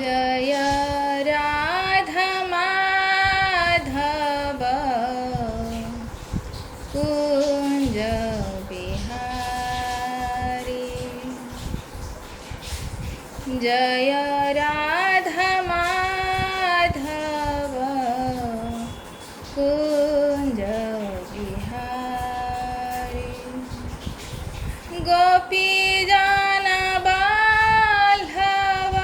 जय राधा माधव कुंज बिहारी। जय राधा माधव कुंज बिहारी। गोपी जन बाल्हव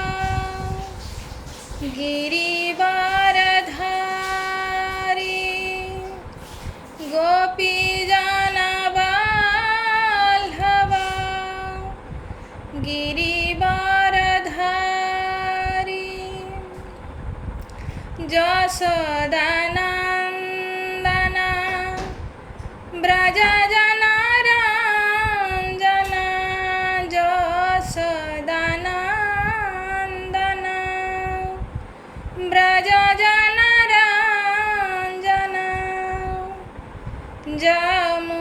गिरिवरधारी। गोपी जन बाल्हव गिरिवरधारी। जशोदानंदन व्रजजनरञ्जन। जशोदानंदन व्रजजनरञ्जन। जमुनातीरवनचारी।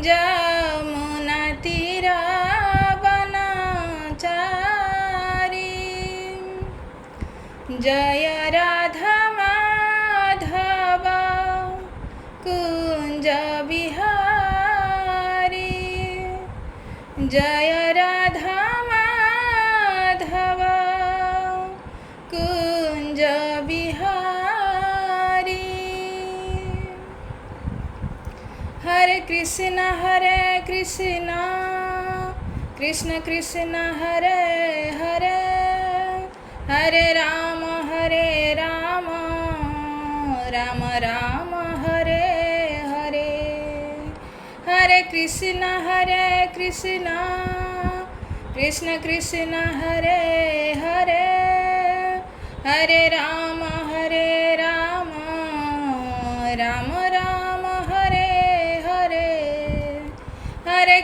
जमुनातीरवनचारी। जय राधा माधव कुंज बिहारी। जय राधा माधव कुंज बिहारी। हरे कृष्ण कृष्ण कृष्ण हरे हरे। हरे राम राम राम हरे हरे। हरे कृष्ण कृष्ण कृष्ण हरे हरे। हरे राम राम राम हरे हरे। हरे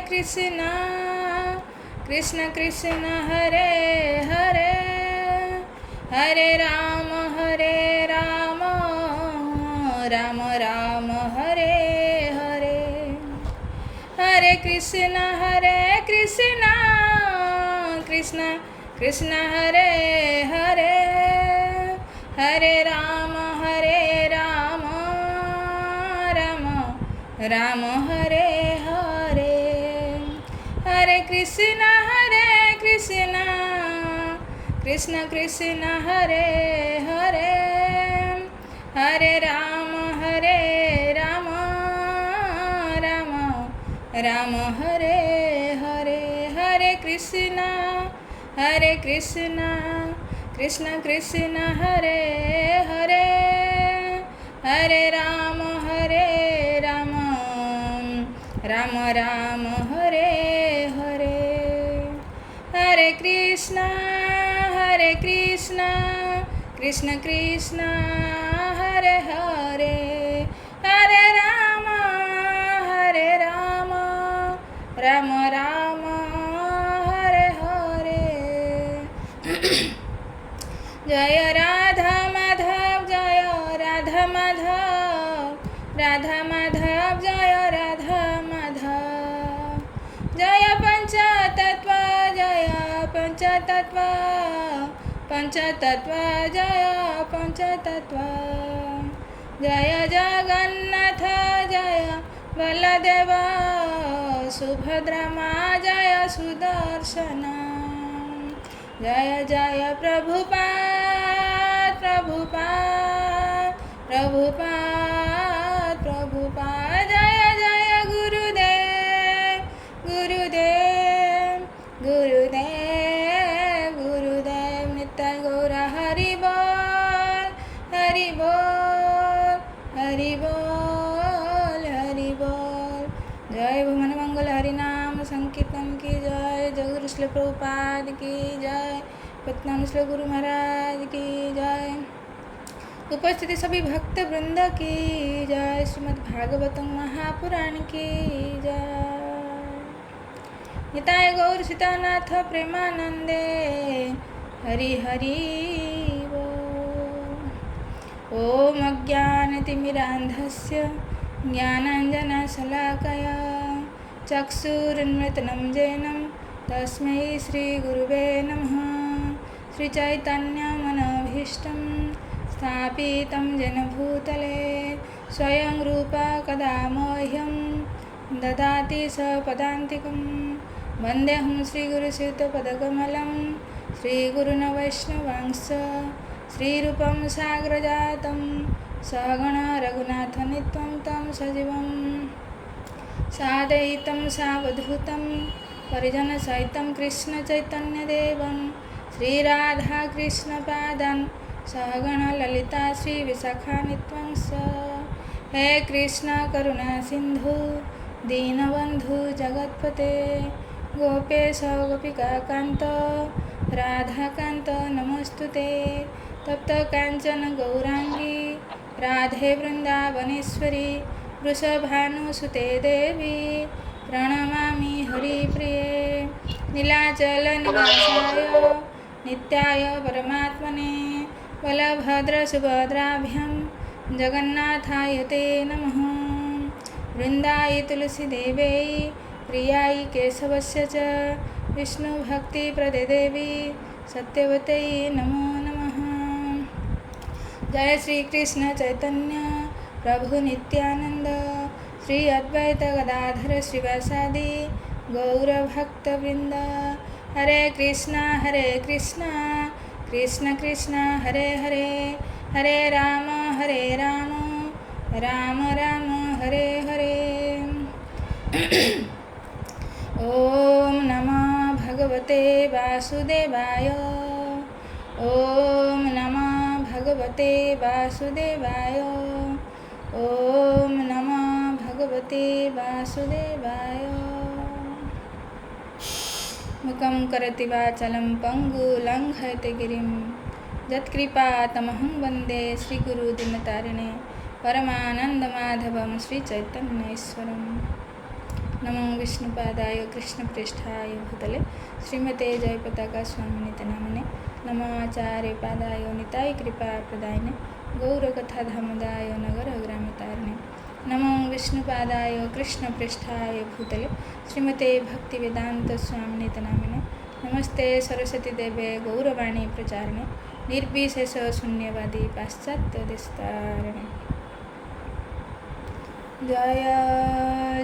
कृष्ण कृष्ण कृष्ण हरे हरे। हरे राम राम राम हरे हरे। हरे कृष्ण कृष्ण कृष्ण हरे हरे। हरे राम राम राम हरे हरे। हरे कृष्ण कृष्ण कृष्ण हरे हरे। हरे राम राम राम हरे हरे। हरे कृष्ण कृष्ण कृष्ण हरे हरे। हरे राम राम राम हरे हरे। हरे कृष्ण कृष्ण कृष्ण हरे हरे। हरे राम राम राम हरे हरे। जय राधा माधव जय राधा माधव। राधा माधव जय राधा माधव। जय पंचतत्व पंचतत्व जय पंचतत्व। जय जगन्नाथ जय बलदेव सुभद्रा माँ जय सुदर्शन। जय जय प्रभुपाद जय जय गुरुदेव नित्य गौर हरि बोल हरि बोल हरि बोल हरि बोल। जय भुवन मंगल हरि नाम संकीर्तन की जय। जय गुरु श्री प्रभुपाद की जय। पतनाम श्री गुरु महाराज की जय। उपस्थिति सभी भक्त वृंद की जय। श्रीमद् भागवतम महापुराण की जय। निताय गौर सीतानाथ प्रेमानंदे हरि हरि बोल। ओम अज्ञानतिमिरान्धस्य ज्ञानाञ्जनशलाकया चक्षुरुन्मिलितं येन तस्मै श्रीगुरुवे नमः। श्रीचैतन्यमनोभीष्टं स्थापितं येन भूतले स्वयं रूपा कदा मह्यं ददाति सपदान्तिकं। वन्देऽहं श्रीगुरुश्रीयुतपदकमलं श्रीगुरुन् वैष्णवांश्च श्रीरूपं साग्रजातं सहगण रघुनाथान्वितं तं सजीवं साद्वैतं सावधूतं परिजनसहितं कृष्णचैतन्यदेवं श्रीराधाकृष्णपादान् सहगण ललिता श्रीविशाखान्वितं च। हे कृष्ण करुणा सिन्धु दीनबन्धु जगत्पते गोपेश गोपिकान्त राधाकान्त नमोस्तुते। तप्त काञ्चन गौराङ्गी राधे वृन्दावनेश्वरी वृषभानुसुते देवी प्रणमामि हरिप्रिये। नीलाचलनिवासाय नित्याय परमात्मने बलभद्रसुभद्राभ्यां जगन्नाथाय ते नमः। वृन्दाय तुलसीदेव्यै प्रियाय केशवस्य च विष्णुभक्तिप्रदे देवी सत्यवत्यै नमो नमः। जय श्री कृष्ण चैतन्य प्रभु नित्यानंद श्री अद्वैत गदाधर श्रीवासादि गौरभक्तवृंद। हरे कृष्णा कृष्ण कृष्ण हरे हरे हरे राम राम राम हरे हरे। ओम नमः भगवते वासुदेवाय। ओम नमः भगवते वासुदेवाय। ओम नमः भगवते वासुदेवाय। मुखं करोति वाचालं पङ्गुलङ्घयते गिरिं यत्कृपातमहं वन्दे श्रीगुरुदीनतारिणे परमानन्दमाधवं श्रीचैतन्येश्वरम्। नमो विष्णुपादाय कृष्णप्रेष्ठाय भूतले श्रीमते जयपताका स्वामिनिते नामिने नमो आचार्यपादाय निताय कृपाप्रदायिने गौरकथाधामदाय नगरग्रामतारिणे नमो विष्णुपादाय कृष्णप्रेष्ठाय भूतले श्रीमते भक्तिवेदान्तस्वामिनिते नामिने नमस्ते सरस्वतीदेवे गौरवाणी प्रचारिणे निर्विशेष शून्यवादी पाश्चात्यदेशतारिणे। जय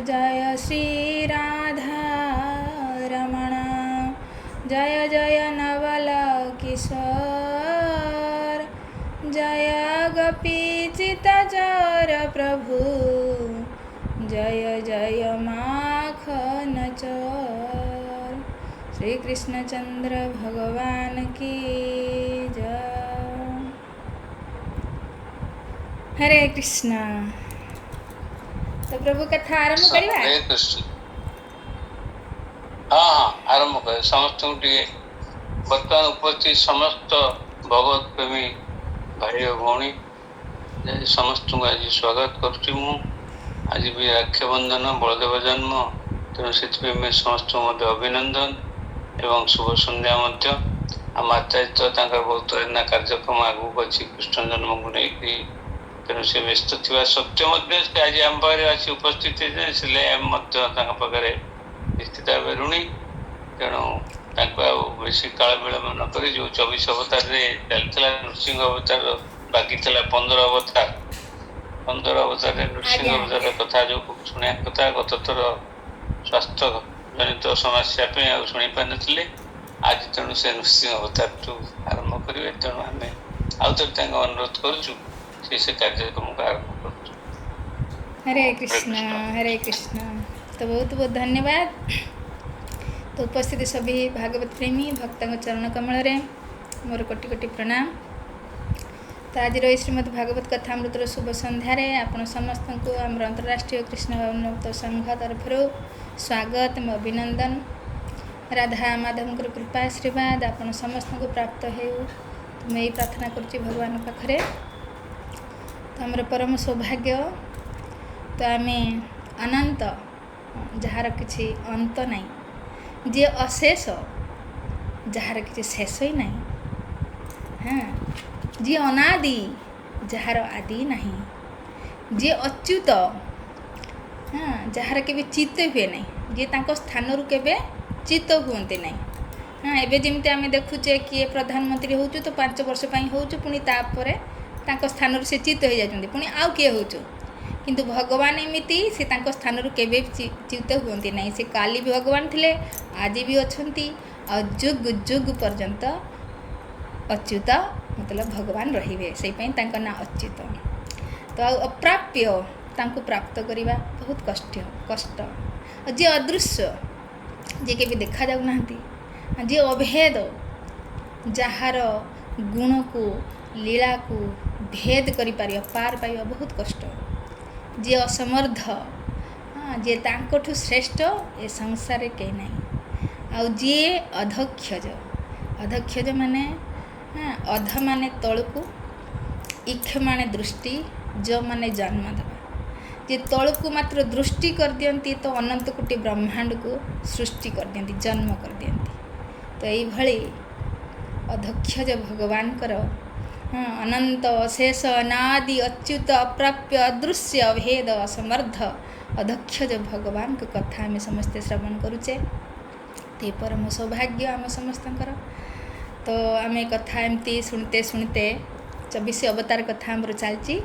जय श्री राधा रमण जय जय नवल किशोर जय गोपीचितचर प्रभु जय जय माखन चोर। श्री कृष्णचंद्र भगवान की जय। हरे कृष्ण। तो प्रभु कथा आरंभ करिया। हरे कृष्ण। हाँ आरंभ कर समस्त बर्तमान उपस्थित समस्त भगवत प्रेमी भाई और भौणी समस्त को आज स्वागत करुच्ची। आज भी राक्षाबंधन बलदेव जन्म तेणु से समस्त अभिनंदन एवं शुभ संध्या आचार्य बहुत एना कार्यक्रम आगू अच्छी कृष्ण जन्म को लेकिन तेणु से व्यस्त थी सत्य आज आम पाखे अच्छी उपस्थित पाखे निश्चित भाव ऋणी। तेणु बेस काल विलंब नक जो 24 अवतार चलता नृसिंह अवतार बाकी 15 अवतार नृसिंह अवतार कथा जो शुणा कथा गत थर स्वास्थ्य जनित समस्या शुणी पार नी आज तेणु से नृसिंह अवतार आरंभ करेंगे। तेणु आम आउ थे अनुरोध करुचु से कार्यक्रम को आरंभ कर। हरे कृष्ण। तो बहुत बहुत धन्यवाद। तो उपस्थित सभी भागवत प्रेमी भक्त चरण कमल मोर कोटि कोटि प्रणाम। तो आज श्रीमद् भागवत कथामृतर शुभ संध्यारे आपण समस्त को आम अंतर्राष्ट्रीय कृष्ण भक्त संघ तरफ स्वागत अभिनंदन। राधा माधव कृपा आशीर्वाद आपण समस्त को प्राप्त हो। तो मैं यही प्रार्थना करुच्ची भगवान पाखे। तो आमर परम सौभाग्य। तो आम अनंत जार किसी अंत नहीं जी अशेष जार किसी शेष ही नहीं। हाँ जी अनादि जार आदि नहीं जी अच्युत हाँ जार के चित्त हुए ना जी स्थान केवे चित्त हुए ना। हाँ एवं जमी आम देखुचे किए प्रधानमंत्री हो तो 5 वर्ष हो पुणी तापर स्थान से चित्त हो जाती पुणी आउ किए हो किंतु भगवान एमती से स्थान केवे च्युत हुए ना। से काली भी भगवान थे आज भी अच्छा जुग जुग पर्यंत अच्युत मतलब भगवान रे से ना अच्युत। तो अप्राप्य तांको प्राप्त करवा बहुत कष्ट जी अदृश्य जी के देखा जाऊना जी अभेद जार गुण को लीला को भेद कर पार पाइबा बहुत कष्ट। जी असमर्थ हाँ जी तांकोठु श्रेष्ठ ए संसार कहीं ना। जी अधक्षज माने हाँ अध माने तलू इक्ष माने दृष्टि जो माने जन्म देवा जे तलू मात्र दृष्टि कर दियंती तो अनंत कोटि ब्रह्मांड को सृष्टि कर दियंती जन्म कर दियंती। तो यही अधक्षज भगवान कर हाँ अनंत अशेष अनादि अच्युत अप्राप्य अदृश्य अभेद असमर्थ अधक्षज भगवान को कथा आम समस्ते श्रवण करुचे ते परम सौभाग्य आम समस्त। तो आम कथा एमती शुणते शुणते 24 अवतार कथा आमर चलती।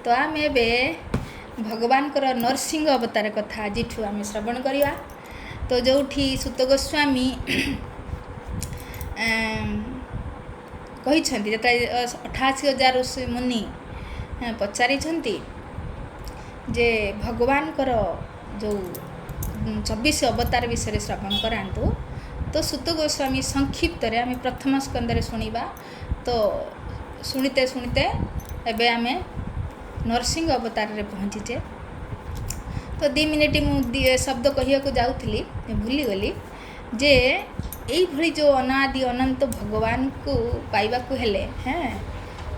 तो आम ए भगवान कर नरसिंह अवतार कथा आज आम श्रवण करवा। तो जो सुत गोस्वामी कही 88,000 ऋषि मुनि पचारि जे भगवान कर जो 24 अवतार विषय श्रवण करातु। तो सुत गोस्वामी संक्षिप्त रे आम प्रथम स्कंदे शुणा। तो शुणते शुणते एबे आम नरसिंह अवतार रे पहुँचीचे। तो 2 मिनिट मु शब्द कहिया को जाऊली भूलीगली जे यही जो अनादि अनंत भगवान को पाइबा को हेले हाँ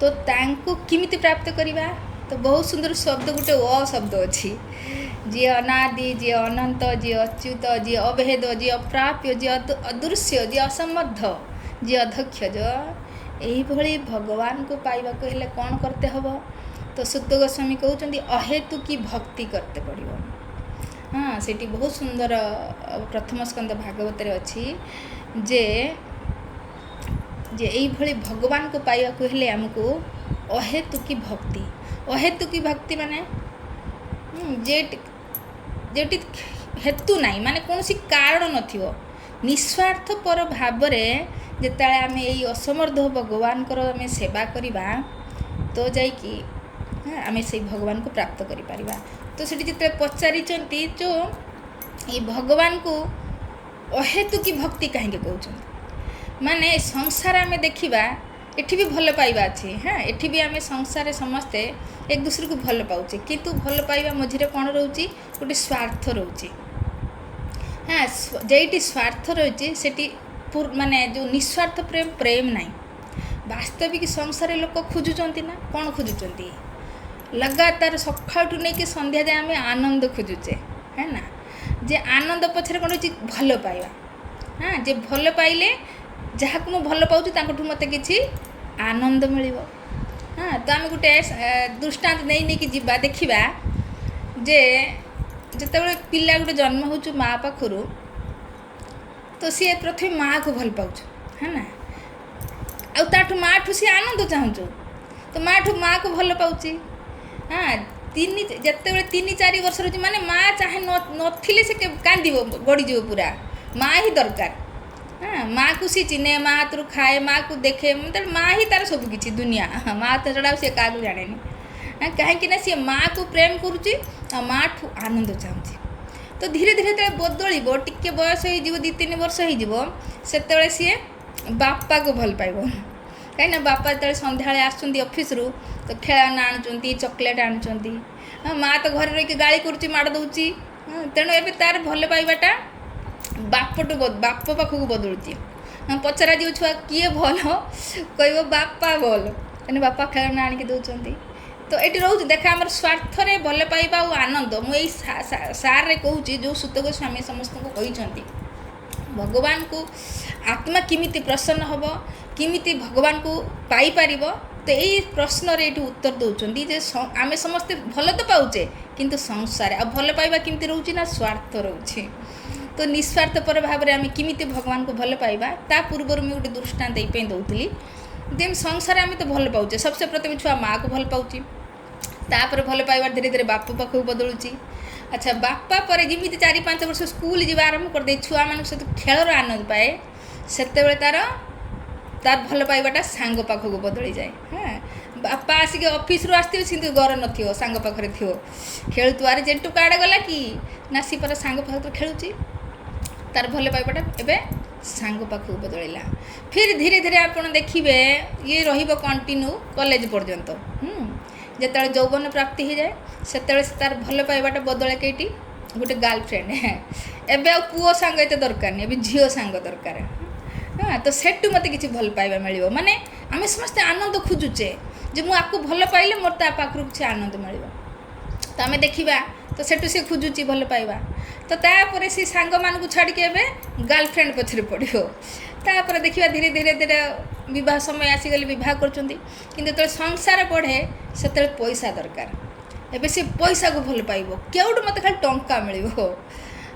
तो तांको किमिति प्राप्त करिबा। तो बहुत सुंदर शब्द गोटे अ शब्द अच्छी जी अनादि जी अनंत जी अच्युत जी अभेद जी अप्राप्य जी अदृश्य जी असमर्थ जी अधक्षज यही भगवान को पाइबा को हेले कौन करते हब। तो सुत गोस्वामी कहते अहेतु की भक्ति करते पड़ो। हाँ सेठी बहुत सुंदर प्रथम स्कंद भागवत अच्छी जे यही भगवान को पाइबा को हेले आमको अहेतु की भक्ति। अहेतु की भक्ति माने जेटी हेतु नहीं माने कौन सी कारण नथिवो निस्वार्थ पर भाव जिते आम यही असमर्थ भगवान को आम सेवा करवा तो जाइकी आम से भगवान को प्राप्त करिपारिबा। तो सेठी जिते पचारि जो ये भगवान को अहेतु की भक्ति कहीं कहते माने संसार आम देखा एठी भी भल पाइबा अच्छे हाँ एठी भी आम संसार समस्ते एक दूसरे को भल पाऊे किंतु भल पाइबा मझे कौन रोचे गोटे स्वार्थ रोचे। हाँ जेटी स्वार्थ रोचे सेठी माने जो निस्वार्थ प्रेम प्रेम नहीं वास्तविक संसार लोक खोजुंट ना कौन खोजुंट लगातार सकाळू नहीं कि संध्या जाए आम आनंद खोजुचे है ना। जे आनंद पछरे कौन हो भल पाइबा हाँ जे भल पाइले जहाँ को भल पाऊँ मत कि आनंद मिल। हाँ तो आम गोटे दृष्टांत नहीं कि जीवा देखा जे जिते पिला गोटे जन्म हो माँ पाखु तो सी प्रथम माँ को भल पाऊँ है ना आठू माँ ठू सी आनंद चाहूँ तो माँ को भल पाऊँ। हाँ जिते 3-4 वर्ष रही माने माँ चाहे नथिले से कांदी गड़ीज पूरा माँ ही दरकार। हाँ माँ को सी चिन्हे माँ हाथ खाए माँ को देखे मतलब माँ ही तार सब किसी दुनिया माँ तो चढ़ा सी क्या जाने हाँ कहीं सी माँ को प्रेम करुच्ची माँ ठू आनंद चाहूँगी। तो धीरे धीरे जो बदल टिके बयस हो 2-3 वर्ष हो सी बापा को भल पाइब कहीं बापा जो सन्ध्या आसुँच ऑफिस रु तो खेलना आणुंट चॉकलेट आणुंट माँ तो घर रही गाड़ी करुच्ची माड़ दूची तेणु ए तार भल पाइबाटा बाप पाखक बदलुची। पचरा जो छुआ किए भल कह बापा भल कहीं बापा खेलना आणिक दौरान। तो ये रोच देखा आम स्वार्थ रे भल पाइबा और आनंद मुझे सारे कहूँ जो सुत गोस्वामी समस्त को कहते भगवान को आत्मा किमिति प्रसन्न हम किमिति भगवान को पाई पारिबो। तो यही प्रश्न रे उत्तर दौरान जे आम समस्ते भल तो पाऊे किंतु संसार आ भल पाइबा केमती रोचे ना स्वार्थ रोचे। तो निस्वार्थपर भाव में आम किमिति भगवान को भल पाइबा ता पूर्वर मुझे गोटे दृष्टांत ये दौली जेम संसार आम तो भल पाचे सबसे प्रथम छुआ माँ को भल पाऊँगी तापर भल पाइबार धीरे धीरे बाप पाखक बदलुची। अच्छा बापा पर जमी 4-5 वर्ष स्कूल जी आरंभ करदे छुआ मान सहित खेलर आनंद पाए से तार तार भल पाइबाटा सांग पाखक बदली जाए। हाँ बापा आसिक ऑफिस रू आसती सिंधु घर न सांग पाखे थो खेलु आरे जेंटू काड़े गला कि ना सी पर सांग पाख खेलुची तार भल पाइबाटा एवं सांग पाखक बदलला। फिर धीरे धीरे आप देखिए ये कंटिन्यू कॉलेज पर्यंत जिते यौवन प्राप्ति हो जाए से तार भल पाइबाटा बदले कईटी गोटे गर्लफ्रेंड एवं आ पुओ सांग एत दरकार नहीं एवं झील सांग दरकार। हाँ तो सेठू मत किसी भल पाइबा मिल माने आम समस्ते आनंद खोजुचे जे मुझे भल पाइले मोर ता पाखर किसी आनंद मिल तो आम देखा तो सेठू सी खोजुची भल पाइबा तो तापर से सांग मान छाड़ी एवं गर्लफ्रेंड पछरे पड़ो तापर देखा धीरे धीरे धीरे विवाह समय आसीगले विवाह कर संसार बढ़े से पैसा दरकार एबे से पैसा को भल पाइब केउठ मत खाली टंका मिल।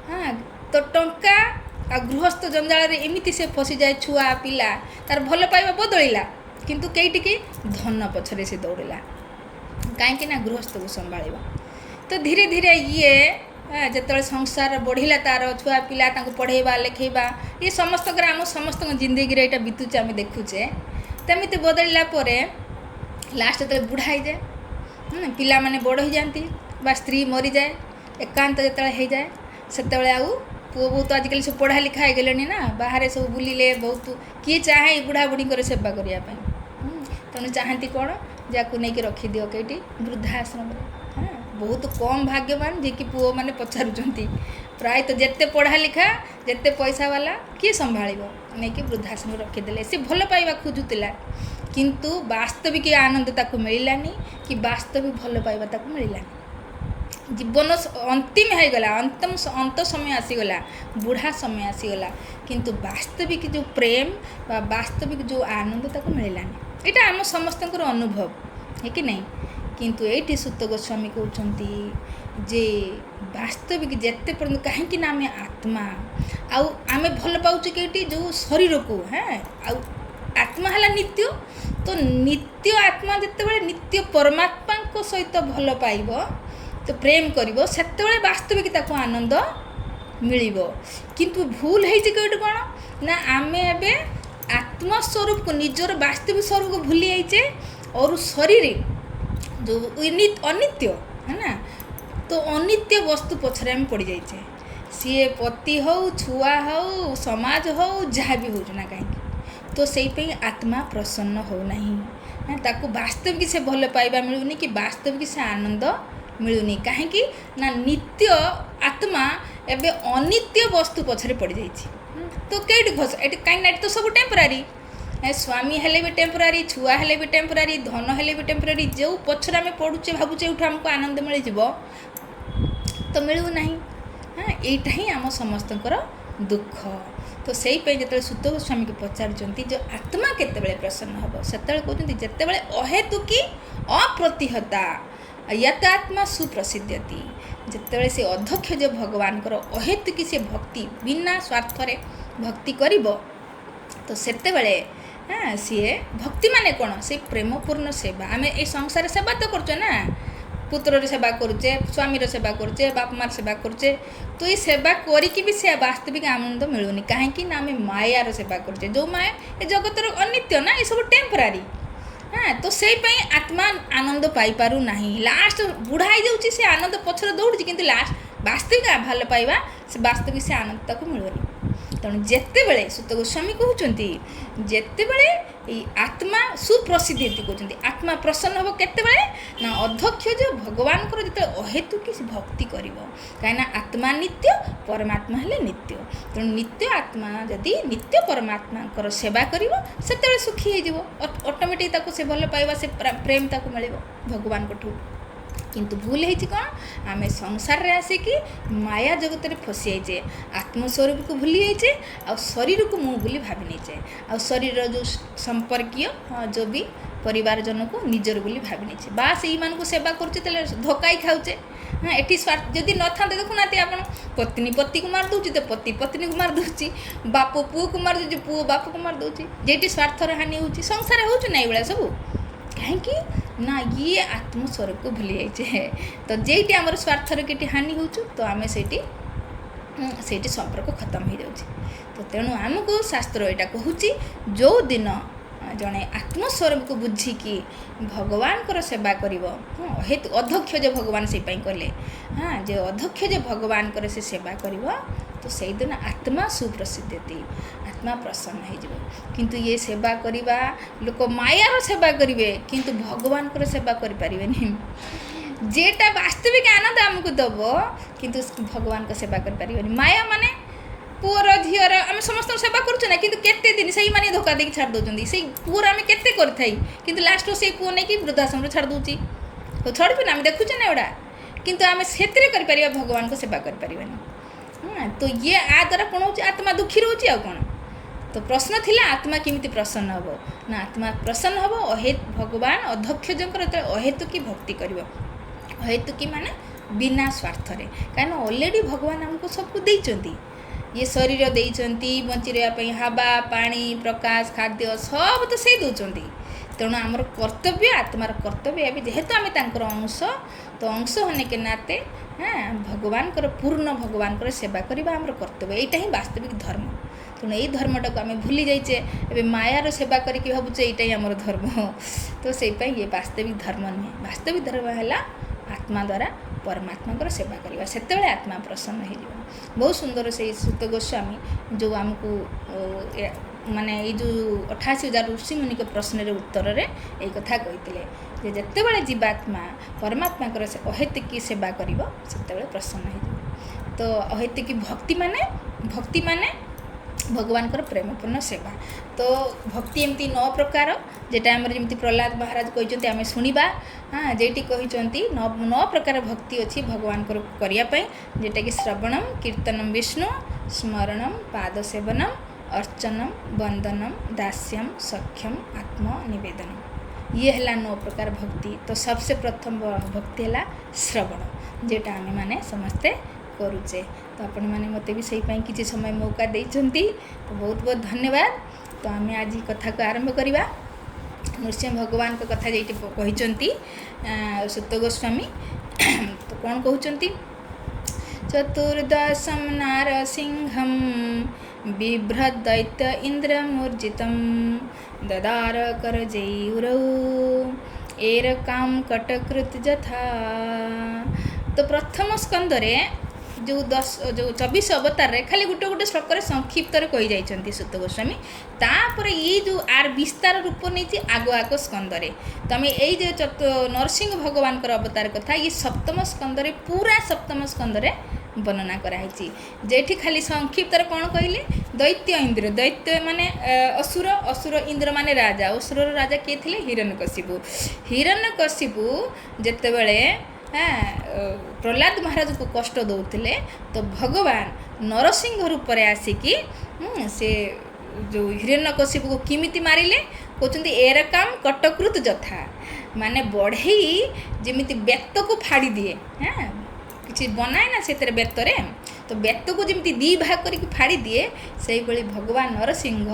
हाँ तो टंका आ गृहस्थ जंजाल एमती से फसी जाए छुआ पिला तार भल पाइबा बदलला किंतु कईटिकी धन पछरे से दौड़ला कहीं गृहस्थ को संभाल। तो धीरे धीरे ये जिते संसार बढ़ला तार छुआ पिला पढ़ेबा लिखेबा ये समस्त आम समस्त जिंदगी रे बीतुचे आम देखुचे तमिति बदलला लास्ट जो बुढ़ा हो जाए पिला माने बड़ हो जाती बा स्त्री मरी जाए एकांत जो हो जाए से पुओ बहुत तो आजिकल सब पढ़ा लिखा हो गले ना बाहर सब बुलिले बहुत किए चाहे बुढ़ा बुढ़ी सेवा करने तेणु चाहती कौन जहाँ नहीं रखी दियो कईटी वृद्धाश्रम। हाँ बहुत कम भाग्यवान जी कि पुओ मैंने पचारुंट प्राय तो जिते पढ़ा लिखा जिते पैसा वाला किए संभाल नहीं कि वृद्धाश्रम रखीदे सी भल पाइबा खोजुला किंतु वास्तविक आनंद ताको मिलानी कि वास्तविक भल पाइबा ताको मिलानी। जीवन अंतिम हो गला अंत समय आसीगला बुढ़ा समय आसीगला किंतु वास्तविक जो प्रेम बा वास्तविक जो आनंद ताको मिलानी यहाँ आम समस्त अनुभव है कि नहीं। किंतु ये सुत गोस्वामी कहते जे वास्तविक जिते पर्यंत कहीं आम आत्मा आम भल पाचे कईटी जो शरीर को। हाँ आत्मा है नित्य तो नित्य आत्मा जिते नित्य परमात्मा सहित भल पाइब तो प्रेम करिवो सेतेबेले वास्तविक ताको आनंद मिलिबो। किंतु भूल है कौट कौन ना आम एवं आत्मस्वरूप को निजर वास्तविक स्वरूप को भूली जाइए और शरीर जो अनित्य है ना तो अनित्य वस्तु पछरे आम पड़ जाइए सी पति हो छुआ हो समाज हो जहाँ भी हो ना कहीं तो से आत्मा प्रसन्न हो ना ताको वास्तविक से भल पाइबा मिलूनी कि वास्तविक से आनंद मिलूनी कहीं ना नित्य आत्मा एवं अनित्य वस्तु पछरे पड़ जाइए तो कईटी घस कहीं तो सब टेम्परारी स्वामी हेले भी टेम्परारी छुआ हेले भी टेम्परारी धन हेले भी टेम्परारी जो पछरे आम पढ़ुचे भावुचे उठ आमको आनंद मिल तो मिलू ना। हाँ यहीटा ही आम समस्त दुख तो से जो सुत गोस्वामी को पचारुंट जो आत्मा केतबेले प्रसन्न हम से कहते जितेबले अहेतुकी अप्रतिहता यत आत्मा सुप्रसिद्ध्यति जितेबले से अध्यक्ष जो भगवान अहेतुकी से भक्ति बिना स्वार्थरे भक्ति करिबो तो सेतेबेले हाँ सी भक्ति माने कौन से प्रेमपूर्ण सेवा आम ये संसार सेवा तो करचे ना पुत्र सेवा करुचे स्वामी सेवा करुचे बाप मार सेवा करुचे तो ये सेवा करी भी से वास्तविक आनंद मिलूनी कहीं आम मायार सेवा करुचे जो माया ये जगतर अनित्य ना ये सब टेम्परारी। हाँ तो से आत्मा आनंद पाई पारु नहीं लास्ट बुढ़ा हो जाऊँगी से आनंद पछरे दौड़ी किंतु लास्ट वास्तविक भल पाइबा से वास्तविक से आनंद ताको मिलूनी। तेणु जितेबले सुत गोस्वामी कहते जितेबले आत्मा सुप्रसिद्धि कहते आत्मा प्रसन्न हम केतेबेले ना अध्यक्ष जो भगवान जो अहेतुकी भक्ति कर कहीं आत्मा नित्य परमात्मा हेले नित्य तेणु नित्य आत्मा जदि नित्य परमात्मा सेवा कर सुखी हो ऑटोमेटिक से भल पाइबा से प्रेम ताको मिल भगवान को। किंतु भूल है कौन आम संसार रे आसिकी माया जगत में फसी जाइए आत्मस्वरूप को भूली जाइए आ शरीर को मुँह बोली भावी नहीं आ शरीर जो संपर्कीय जो भी परिवार जन को निजर बोली भावी नहीं बास यही सेवा करुचे धोकाई खाऊचे हाँ एटी स्वार्थ जदि न था देखुना आप पत्नी पति को मार दूची तो पति पत्नी को मार दूची बाप पुओ को मार दूची पुओ बाप को मार दूची जेटी स्वार्थर हानि होची संसार हो ना ये सब कहीं ना ये आत्मस्वरूप को भूली जाइए तो जेटी आमर स्वार्थर के हानि हो तो आम से संपर्क खत्म हो जाए तो तेणु आमको शास्त्र यहाँ कहूँ जो दिन जड़े आत्मस्वरूप को बुझिकी भगवान को सेवा कर हेतु अध्यक्ष जो भगवान से कले हाँ जो अध्यक्ष जो भगवान को से सेवा कर तो से दिन आत्मा सुप्रसिद्धि आत्मा प्रसन्न हो किंतु ये सेवा करवा लोक मायार सेवा करेंगे किंतु भगवान को सेवा करें जेटा वास्तविक आनंद आमको दब किंतु भगवान को सेवा कर माया माने पुअर झीर आम समस्त सेवा करुँ कि केते दिन से ही धोखा देकी छाड़ दौरान से पुअर आम के कि लास्ट से पुओ नहीं कि वृद्धाश्रम छाड़ दूची तो छाड़ू ना आम देखुचे ना एड़ा किंतु आम से भगवान को सेवा कर हाँ तो ये आ द्वारा कौन हो आत्मा दुखी रोचे आ कौन तो प्रश्न थिला आत्मा केमिति प्रसन्न हम ना आत्मा प्रसन्न हम भगवान अध्यक्ष अहेतुकी भक्ति कर अहेतुकी माने बिना स्वार्थ कहीं ऑलरेडी भगवान आमको सबको देइचंती ये शरीर देइचंती बंची रहा हवा पानी प्रकाश खाद्य सब तो से दौरान तेणु आमर कर्तव्य आत्मार कर्तव्य अभी जेहेतु आम तर अंश तो अंश होने के नाते हाँ भगवान पूर्ण भगवान सेवा करवा आमर कर्तव्य यहाँ ही वास्तविक धर्म तेणु यही धर्मटा को आम भूली जाइए ए मायार सेवा करके भावुचे यहाँ ही आमर धर्म तो से ये वास्तविक धर्म नुहे वास्तविक धर्म है आत्मा द्वारा परमात्मा को सेवा करवा से आत्मा प्रसन्न हो बहुत सुंदर से सूत गोस्वामी जो आमको माने ये जो 88,000 ऋषि मुनि के प्रश्न उत्तर में यही कथा कही जिते जीवात्मा परमात्मा अहेतुकी सेवा कर प्रसन्न हो तो अहेतुकी भक्ति माने भगवान प्रेमपूर्ण सेवा तो भक्ति एमती 9 प्रकार जेटा आमर जमी प्रहलाद महाराज कहते आम शुणा हाँ जेटी कहते 9 प्रकार भक्ति अच्छी भगवान करने जेटा कि श्रवणम कीर्तनम विष्णु स्मरणम पादसेवनम अर्चनम वंदनम दास्यम सख्यम आत्म निवेदनम ये है 9 प्रकार भक्ति तो सबसे प्रथम भक्ति है श्रवण जेटा आम मैंने समस्ते करुचे तो आपण मैंने मत भी से किसी समय मौका देइचंती तो बहुत बहुत धन्यवाद तो आम आज कथा को आरंभ करवा नृसिंह भगवान को कथा जे कहते सूत गोस्वामी तो कौन कहते चतुर्दशम नारसिंहम बिभ्रदैत्य इंद्रमूर्जितं ददार करजैरौ एरकाम कटकृत जथा तो प्रथम स्कंदरे जो 24 अवतार रे खाली गोटे गोटे श्लोक संक्षिप्त कही जाइछन्ति सूत गोस्वामी तापर ये जो आर विस्तार रूप नहीं आगो आगो स्कंदरे तो आम ये जो नरसिंह भगवान अवतार कथा ये सप्तम स्कंदरे पूरा सप्तम स्कंदरे वर्णना कराई जेठी खाली संक्षिप्त कौन कहले दैत्य इंद्र दैत्य माने असुर असुर इंद्र माने राजा असुर राजा किए थे हिरण्यकशिपु जेते बेले प्रहलाद महाराज को कष्ट दौले तो भगवान नरसिंह रूप आसिकी से जो हिरण्यकशिपु को किमिति मारिले कहते एरकाम कटकृत जथा माने बढ़ई जमिति बेत को फाड़ी दिए हाँ किसी बनाए ना से बेतरे तो बेत को जमी दी भाग करके फाड़ी दिए से भाई भगवान नरसिंह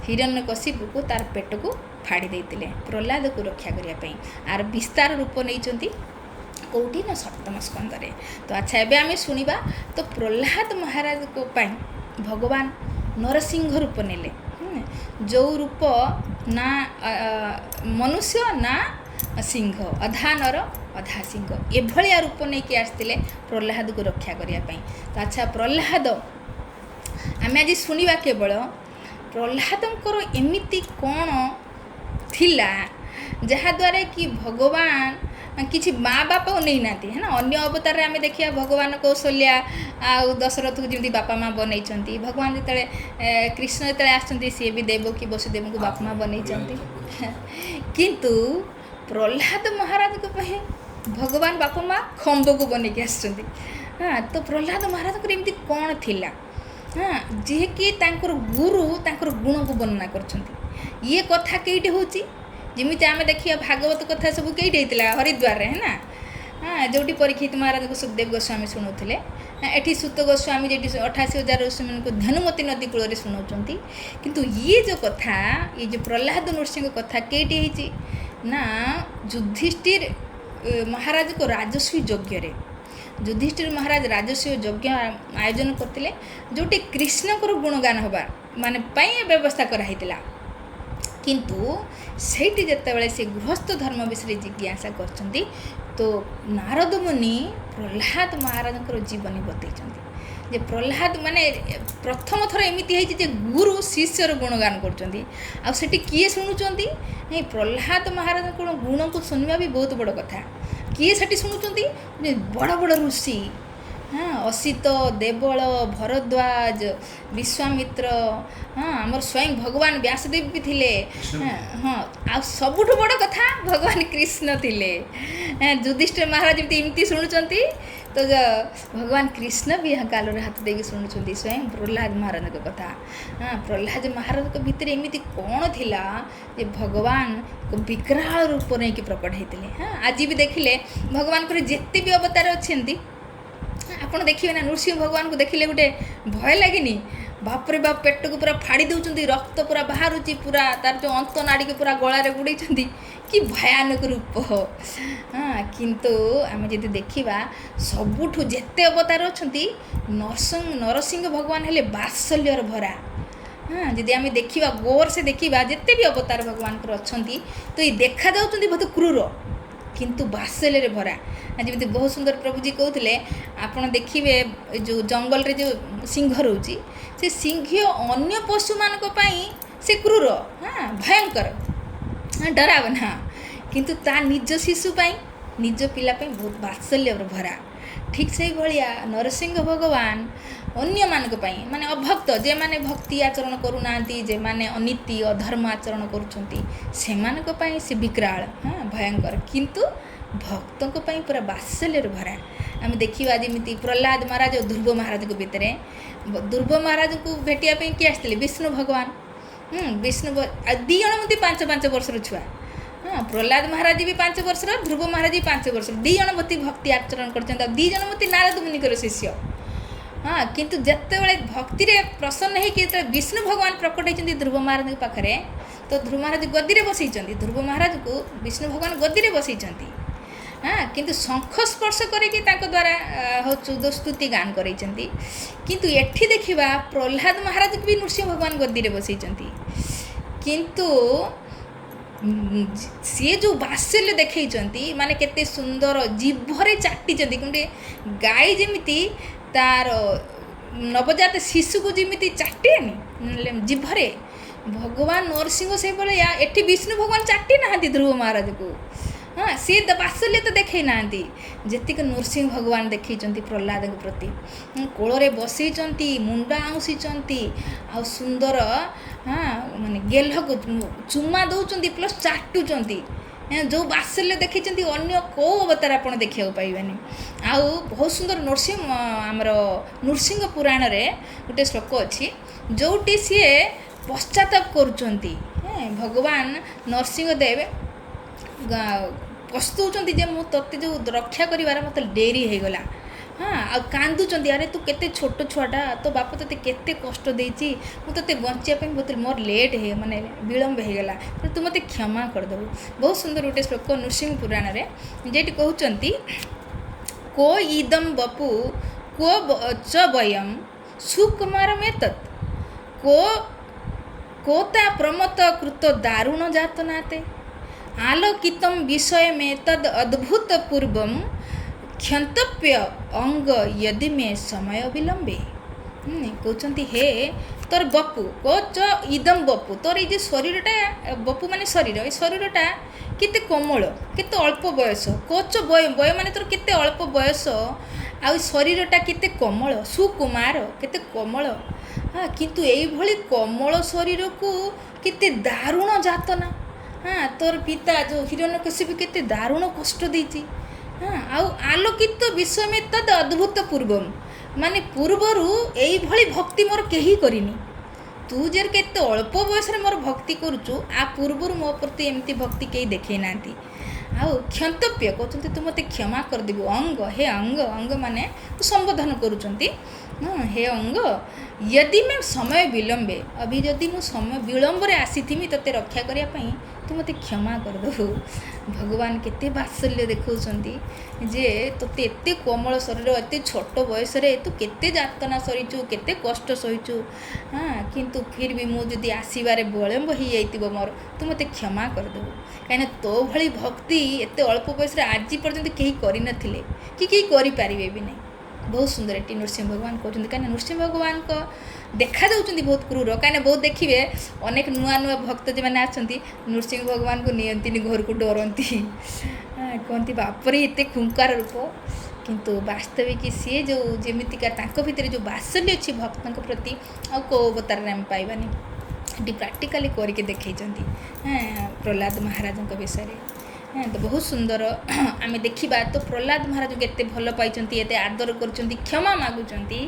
हिरण्यकशिपु को तार पेट को फाड़ी देते प्रहलाद को रक्षा करने आर विस्तार रूप नहीं कौटी ना सप्तम स्कंदरे तो अच्छा एबे आमे सुनिबा तो प्रहलाद महाराज को पाई भगवान नरसिंह रूप नेले जो रूप ना मनुष्य ना सिंह अधा नर अधा सिंह एभलिया रूप नहीं कि आसते प्रहलाद को रक्षा करने तो अच्छा प्रहलाद आम आज शुणा केवल प्रहलादंकर एमिति कौन थिला जहाद्वारा कि भगवान किसी माँ बाप को नहीं ना है ना अन्य अवतार आम देखिए भगवान कौशल्या आउ दशरथ को जमी बापा माँ बनई भगवान जिते कृष्ण जो आसती सी भी देवकी वसुदेव को बापा माँ बनई किंतु प्रहलाद महाराज को भगवान बापा माँ खम्ब को बनई आस हाँ तो प्रहलाद महाराज को एमती कौन थिला हाँ जी कि गुरु गुण को वर्णना कर ये कथा कईटे हूँ जमी आम देखिए भागवत कथा सब कईटे होता हरिद्वार है ना हाँ जोटी परीक्षित महाराज को सुखदेव गोस्वामी शुणुले एटी सुत गोस्वामी जेटी 88,000 ऋषि को धनुमती नदी कूल शुणाऊँच किंतु ये जो कथा ये जो प्रहलाद नृसिंह कथा केटी होती ना युधिष्ठिर महाराज को राजस्वी यज्ञ युधिष्ठिर महाराज राजस्वी यज्ञ आयोजन करते जोटी कृष्णकर गुणगान हवा माने व्यवस्था कराई किंतु सेठी जितेबाला से गृहस्थ धर्म विषय जिज्ञासा कर तो नारद मुनि प्रहलाद महाराज जीवनी बतई जे प्रहलाद माने प्रथम थर एमती है गुरु शिष्यर गुणगान कर किए शुणुंट नहीं प्रहलाद महाराज गुण को सुनवा भी बहुत बड़ कथा किए से शुणुंट बड़ बड़ ऋषि हाँ असित देवल भरद्वाज विश्वामित्र हाँ आमर स्वयं भगवान व्यासदेव भी थिले हाँ आ सबुठ बड़ कथा भगवान कृष्ण थिले युधिष्ठिर महाराज एमती शुणुंट तो भगवान कृष्ण भी यहाँ काल हाथ देकी शुणुंट स्वयं प्रहलाद महाराज को कथा हाँ प्रहलाद महाराज को भितर एमती कौन थिला जे भगवान को विकराल रूप नहीं प्रकट होते हाँ आज भी देखिले भगवान को जिते भी अवतार अच्छे आपड़ देखिए ना नृसिंह भगवान को देखिले गोटे भय लगे बापरे बाप पेट को पूरा फाड़ी दौरान रक्त पूरा बाहर पूरा तार जो अंत नाड़ी को पूरा गलार गुड़े कि भयानक रूप हाँ किंतु आम जब देखा सबुठ जिते अवतार अच्छा नरसिंह भगवान हेले बात्सल्यर भरा हाँ जदि आम देखा गौर से देखा जिते भी अवतार भगवान अच्छा तो ये देखा जाऊँ बहुत क्रूर किंतु बात्सल्य भरा जमी बहुत सुंदर प्रभुजी कहते आपड़ देखिए जो जंगल रे जो सिंह रोचे से सिंह अन्य पशु मान से क्रूर हाँ भयंकर हाँ डरावना किंतु ता निज शिशुपाई निज पिलापाई बहुत बात्सल्य भरा ठीक से भाया नरसिंह भगवान अन्य मानक माने अभक्त जे माने भक्ति आचरण करूना जे माने अनीति अधर्म आचरण करुँच से विकराल हाँ भयंकर किंतु भक्तों पूरा बात्सल्य भरा आम देखा जमी प्रहलाद महाराज और ध्रुव महाराज को भितर ध्रुव महाराज को भेटिया किए आसते विष्णु भगवान विष्णु दी जन मत 5-5 वर्ष छुआ हाँ प्रहलाद महाराज भी 5 वर्ष ध्रुव महाराज भी 5 वर्ष दी जन मत भक्ति आचरण कर दी जन मत नारद मुनिकर शिष्य हाँ किंतु जिते बड़े भक्ति प्रसन्न होकर विष्णु भगवान प्रकट होती ध्रुव महाराज पाखे तो ध्रुव महाराज गद्दी बसई ध्रुव महाराज को विष्णु भगवान गद्दी बसई हाँ किंतु शंख स्पर्श करके द्वारा हूँ स्तुति गान कर किंतु एठी देखा प्रहलाद महाराज को भी नृसिंह भगवान गद्दी बसई किंतु सी जो बात्सल्य देखई माने केते सुंदर जीभरे चाटी गोटे गाय जमी तार नवजात शिशु को जमी चाटेनी जीभरे भगवान नरसिंह से भाया एठी विष्णु भगवान चाटी ना ध्रुव महाराज को हाँ सी बात्सल्य तो देखई ना जीक नरसिंह भगवान देखई प्रहलाद के प्रति कोଳରେ बसई मुंड आउसी आ सुंदर हाँ माने गेल को चुमा दौरान प्लस चाटुंट जो बात्सल्य देखी अन्य कौ अवतार आप देखा पाइबानी आउ बहुत सुंदर नरसिंह आमर नृसिंह पुराण रे गोटे श्लोक अच्छी जोटी सी पश्चाताप करुँच भगवान नरसिंह देव पस्तौंट जे मुझे जो रक्षा कर मत डेरी हो गला हाँ आ कांदुंट अरे तू केते छोट छुआटा तो बाप ते केते कष्ट देती मुझे बचापी बहुत मोर लेट है माने विलम्ब हो गला तू मत क्षमा करदेबू बहुत सुंदर गोटे श्लोक नृसिंह पुराण रे जेटी कहते को इदम बपु को च वयम सुकुमार में तत् को कोता प्रमत कृत दारुण जात नाते आलोकितम विषय में तद अद्भुत पूर्वम क्षंतव्य अंग यदि में समय विलंबे कहते हे तोर बपु को च इदम बपु तोर ये शरीरटा बपु माने शरीर ये शरीरटा केते कोमल केते अल्प बयस कोच बय बय माने तोर केते अल्प बयस आ शरीरटा केते कोमल सुकुमार केते कोमल हाँ किंतु यही कोमल शरीर को केते दारुण जातना हाँ तोर पिता जो हिरण्यकशिपु केते दारुण कष्ट देती हाँ आउ आलोकित विषय में तद अद्भुत पूर्वम माने पूर्वर यही भक्ति मोर कहीं करनी तू जे केते अल्प बयस मोर भक्ति करुचु आ पूर्वर मो प्रति एमती भक्ति कहीं देखे ना ଆଉ କ୍ଷନ୍ତବ୍ୟ କହୁଛନ୍ତି ତୁ ମୋତେ କ୍ଷମା କରିଦେବୁ। ଅଙ୍ଗ ହେ ଅଙ୍ଗ, ଅଙ୍ଗ ମାନେ ସମ୍ବୋଧନ କରୁଛନ୍ତି। ହେ ଅଙ୍ଗ ଯଦି ମୁଁ ସମୟ ବିଳମ୍ବେ ଅଭି ଯଦି ମୁଁ ସମୟ ବିଳମ୍ବରେ ଆସିଥିମି ତୋତେ ରକ୍ଷା କରିବା ପାଇଁ ତୁ ମୋତେ କ୍ଷମା କରିଦେବୁ। ଭଗବାନ କେତେ ବାତ୍ସଲ୍ୟ ଦେଖାଉଛନ୍ତି ଯେ ତୋତେ ଏତେ କୋମଳ ଶରୀର, ଏତେ ଛୋଟ ବୟସରେ ତୁ କେତେ ଯାତନା ସରିଛୁ, କେତେ କଷ୍ଟ ସହିଛୁ। କିନ୍ତୁ ଫିର୍ ବି ମୁଁ ଯଦି ଆସିବାରେ ବିଳମ୍ବ ହେଇଯାଇଥିବ ମୋର, ତୁ ମୋତେ କ୍ଷମା କରିଦେବୁ। କାହିଁକିନା ତୋ ଭଳି ଭକ୍ତି ଏତେ ଅଳ୍ପ ବୟସରେ ଆଜି ପର୍ଯ୍ୟନ୍ତ କେହି କରିନଥିଲେ କି କେହି କରିପାରିବେ ବି ନାହିଁ। ବହୁତ ସୁନ୍ଦର ଏଠି ନୃସିଂହ ଭଗବାନ କହୁଛନ୍ତି। କାହିଁକିନା ନୃସିଂହ ଭଗବାନଙ୍କ ଦେଖାଯାଉଛନ୍ତି ବହୁତ କ୍ରୂର। କାହିଁକିନା ବହୁତ ଦେଖିବେ ଅନେକ ନୂଆ ନୂଆ ଭକ୍ତ ଯେଉଁମାନେ ଆସନ୍ତି ନୃସିଂହ ଭଗବାନଙ୍କୁ ନିଅନ୍ତିନି ଘରକୁ, ଡରନ୍ତି, କୁହନ୍ତି ବାପରେ ଏତେ ଖୁଙ୍କାର ରୂପ। କିନ୍ତୁ ବାସ୍ତବିକ ସିଏ ଯେଉଁ ଯେମିତିକା ତାଙ୍କ ଭିତରେ ଯେଉଁ ବାତ୍ସଲ୍ୟ ଅଛି ଭକ୍ତଙ୍କ ପ୍ରତି ଆଉ କେଉଁ ଅବତାରରେ ଆମେ ପାଇବାନି। ଏଠି ପ୍ରାକ୍ଟିକାଲି କରିକି ଦେଖାଇଛନ୍ତି ପ୍ରହ୍ଲାଦ ମହାରାଜଙ୍କ ବିଷୟରେ। ତ ବହୁତ ସୁନ୍ଦର ଆମେ ଦେଖିବା। ତ ପ୍ରହ୍ଲାଦ ମହାରାଜଙ୍କୁ ଏତେ ଭଲ ପାଇଛନ୍ତି, ଏତେ ଆଦର କରୁଛନ୍ତି, କ୍ଷମା ମାଗୁଛନ୍ତି।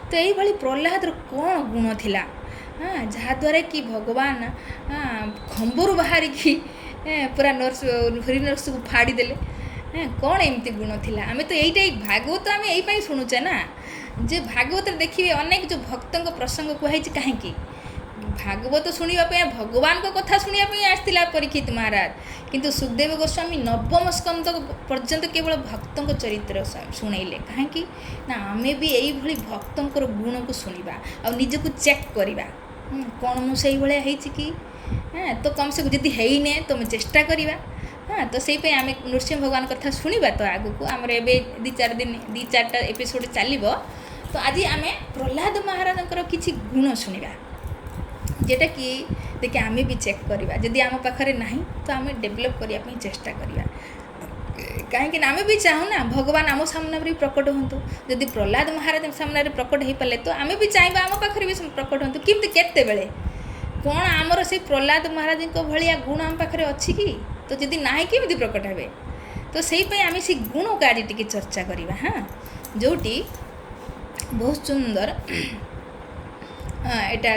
ତ ଏଇଭଳି ପ୍ରହ୍ଲାଦର କ'ଣ ଗୁଣ ଥିଲା ଯାହାଦ୍ୱାରା କି ଭଗବାନ ଖମ୍ବରୁ ବାହାରିକି ପୁରା ହରିନର୍ସକୁ ଫାଡ଼ିଦେଲେ। କ'ଣ ଏମିତି ଗୁଣ ଥିଲା? ଆମେ ତ ଏଇଟା ଭାଗବତ ଆମେ ଏଇପାଇଁ ଶୁଣୁଛେ ନା, ଯେ ଭାଗବତରେ ଦେଖିବେ ଅନେକ ଯେଉଁ ଭକ୍ତଙ୍କ ପ୍ରସଙ୍ଗ କୁହାହେଇଛି। କାହିଁକି? ଭାଗବତ ଶୁଣିବା ପାଇଁ ଭଗବାନଙ୍କ କଥା ଶୁଣିବା ପାଇଁ ଆସିଥିଲା ପରୀକ୍ଷିତ ମହାରାଜ, କିନ୍ତୁ ସୁଖଦେବ ଗୋସ୍ୱାମୀ ନବମ ସ୍କନ୍ଦ ପର୍ଯ୍ୟନ୍ତ କେବଳ ଭକ୍ତଙ୍କ ଚରିତ୍ର ଶୁଣେଇଲେ। କାହିଁକି ନା ଆମେ ବି ଏଇଭଳି ଭକ୍ତଙ୍କର ଗୁଣକୁ ଶୁଣିବା ଆଉ ନିଜକୁ ଚେକ୍ କରିବା। କ'ଣ ମୁଁ ସେଇଭଳିଆ ହେଇଛି କି? ତ କମ୍ ସେ କମ୍ ଯଦି ହେଇନେ ତୁମେ ଚେଷ୍ଟା କରିବା। ତ ସେଇପାଇଁ ଆମେ ନୃସିଂହ ଭଗବାନ କଥା ଶୁଣିବା। ତ ଆଗକୁ ଆମର ଏବେ 2-4ଟା ଏପିସୋଡ଼ ଚାଲିବ। ତ ଆଜି ଆମେ ପ୍ରହ୍ଲାଦ ମହାରାଜଙ୍କର କିଛି ଗୁଣ ଶୁଣିବା, ଯେଉଁଟାକି ଦେଖି ଆମେ ବି ଚେକ୍ କରିବା। ଯଦି ଆମ ପାଖରେ ନାହିଁ ତ ଆମେ ଡେଭଲପ୍ କରିବା ପାଇଁ ଚେଷ୍ଟା କରିବା। କାହିଁକିନା ଆମେ ବି ଚାହୁଁନା ଭଗବାନ ଆମ ସାମ୍ନାରେ ବି ପ୍ରକଟ ହୁଅନ୍ତୁ। ଯଦି ପ୍ରହ୍ଲାଦ ମହାରାଜ ସାମ୍ନାରେ ପ୍ରକଟ ହୋଇପାରିଲେ ତ ଆମେ ବି ଚାହିଁବା ଆମ ପାଖରେ ବି ପ୍ରକଟ ହୁଅନ୍ତୁ। କେମିତି, କେତେବେଳେ, କ'ଣ ଆମର ସେଇ ପ୍ରହ୍ଲାଦ ମହାରାଜଙ୍କ ଭଳିଆ ଗୁଣ ଆମ ପାଖରେ ଅଛି କି? ତ ଯଦି ନାହିଁ କେମିତି ପ୍ରକଟ ହେବେ? ତ ସେଇପାଇଁ ଆମେ ସେଇ ଗୁଣକୁ ଆଜି ଟିକେ ଚର୍ଚ୍ଚା କରିବା। ଯେଉଁଠି ବହୁତ ସୁନ୍ଦର ଏଇଟା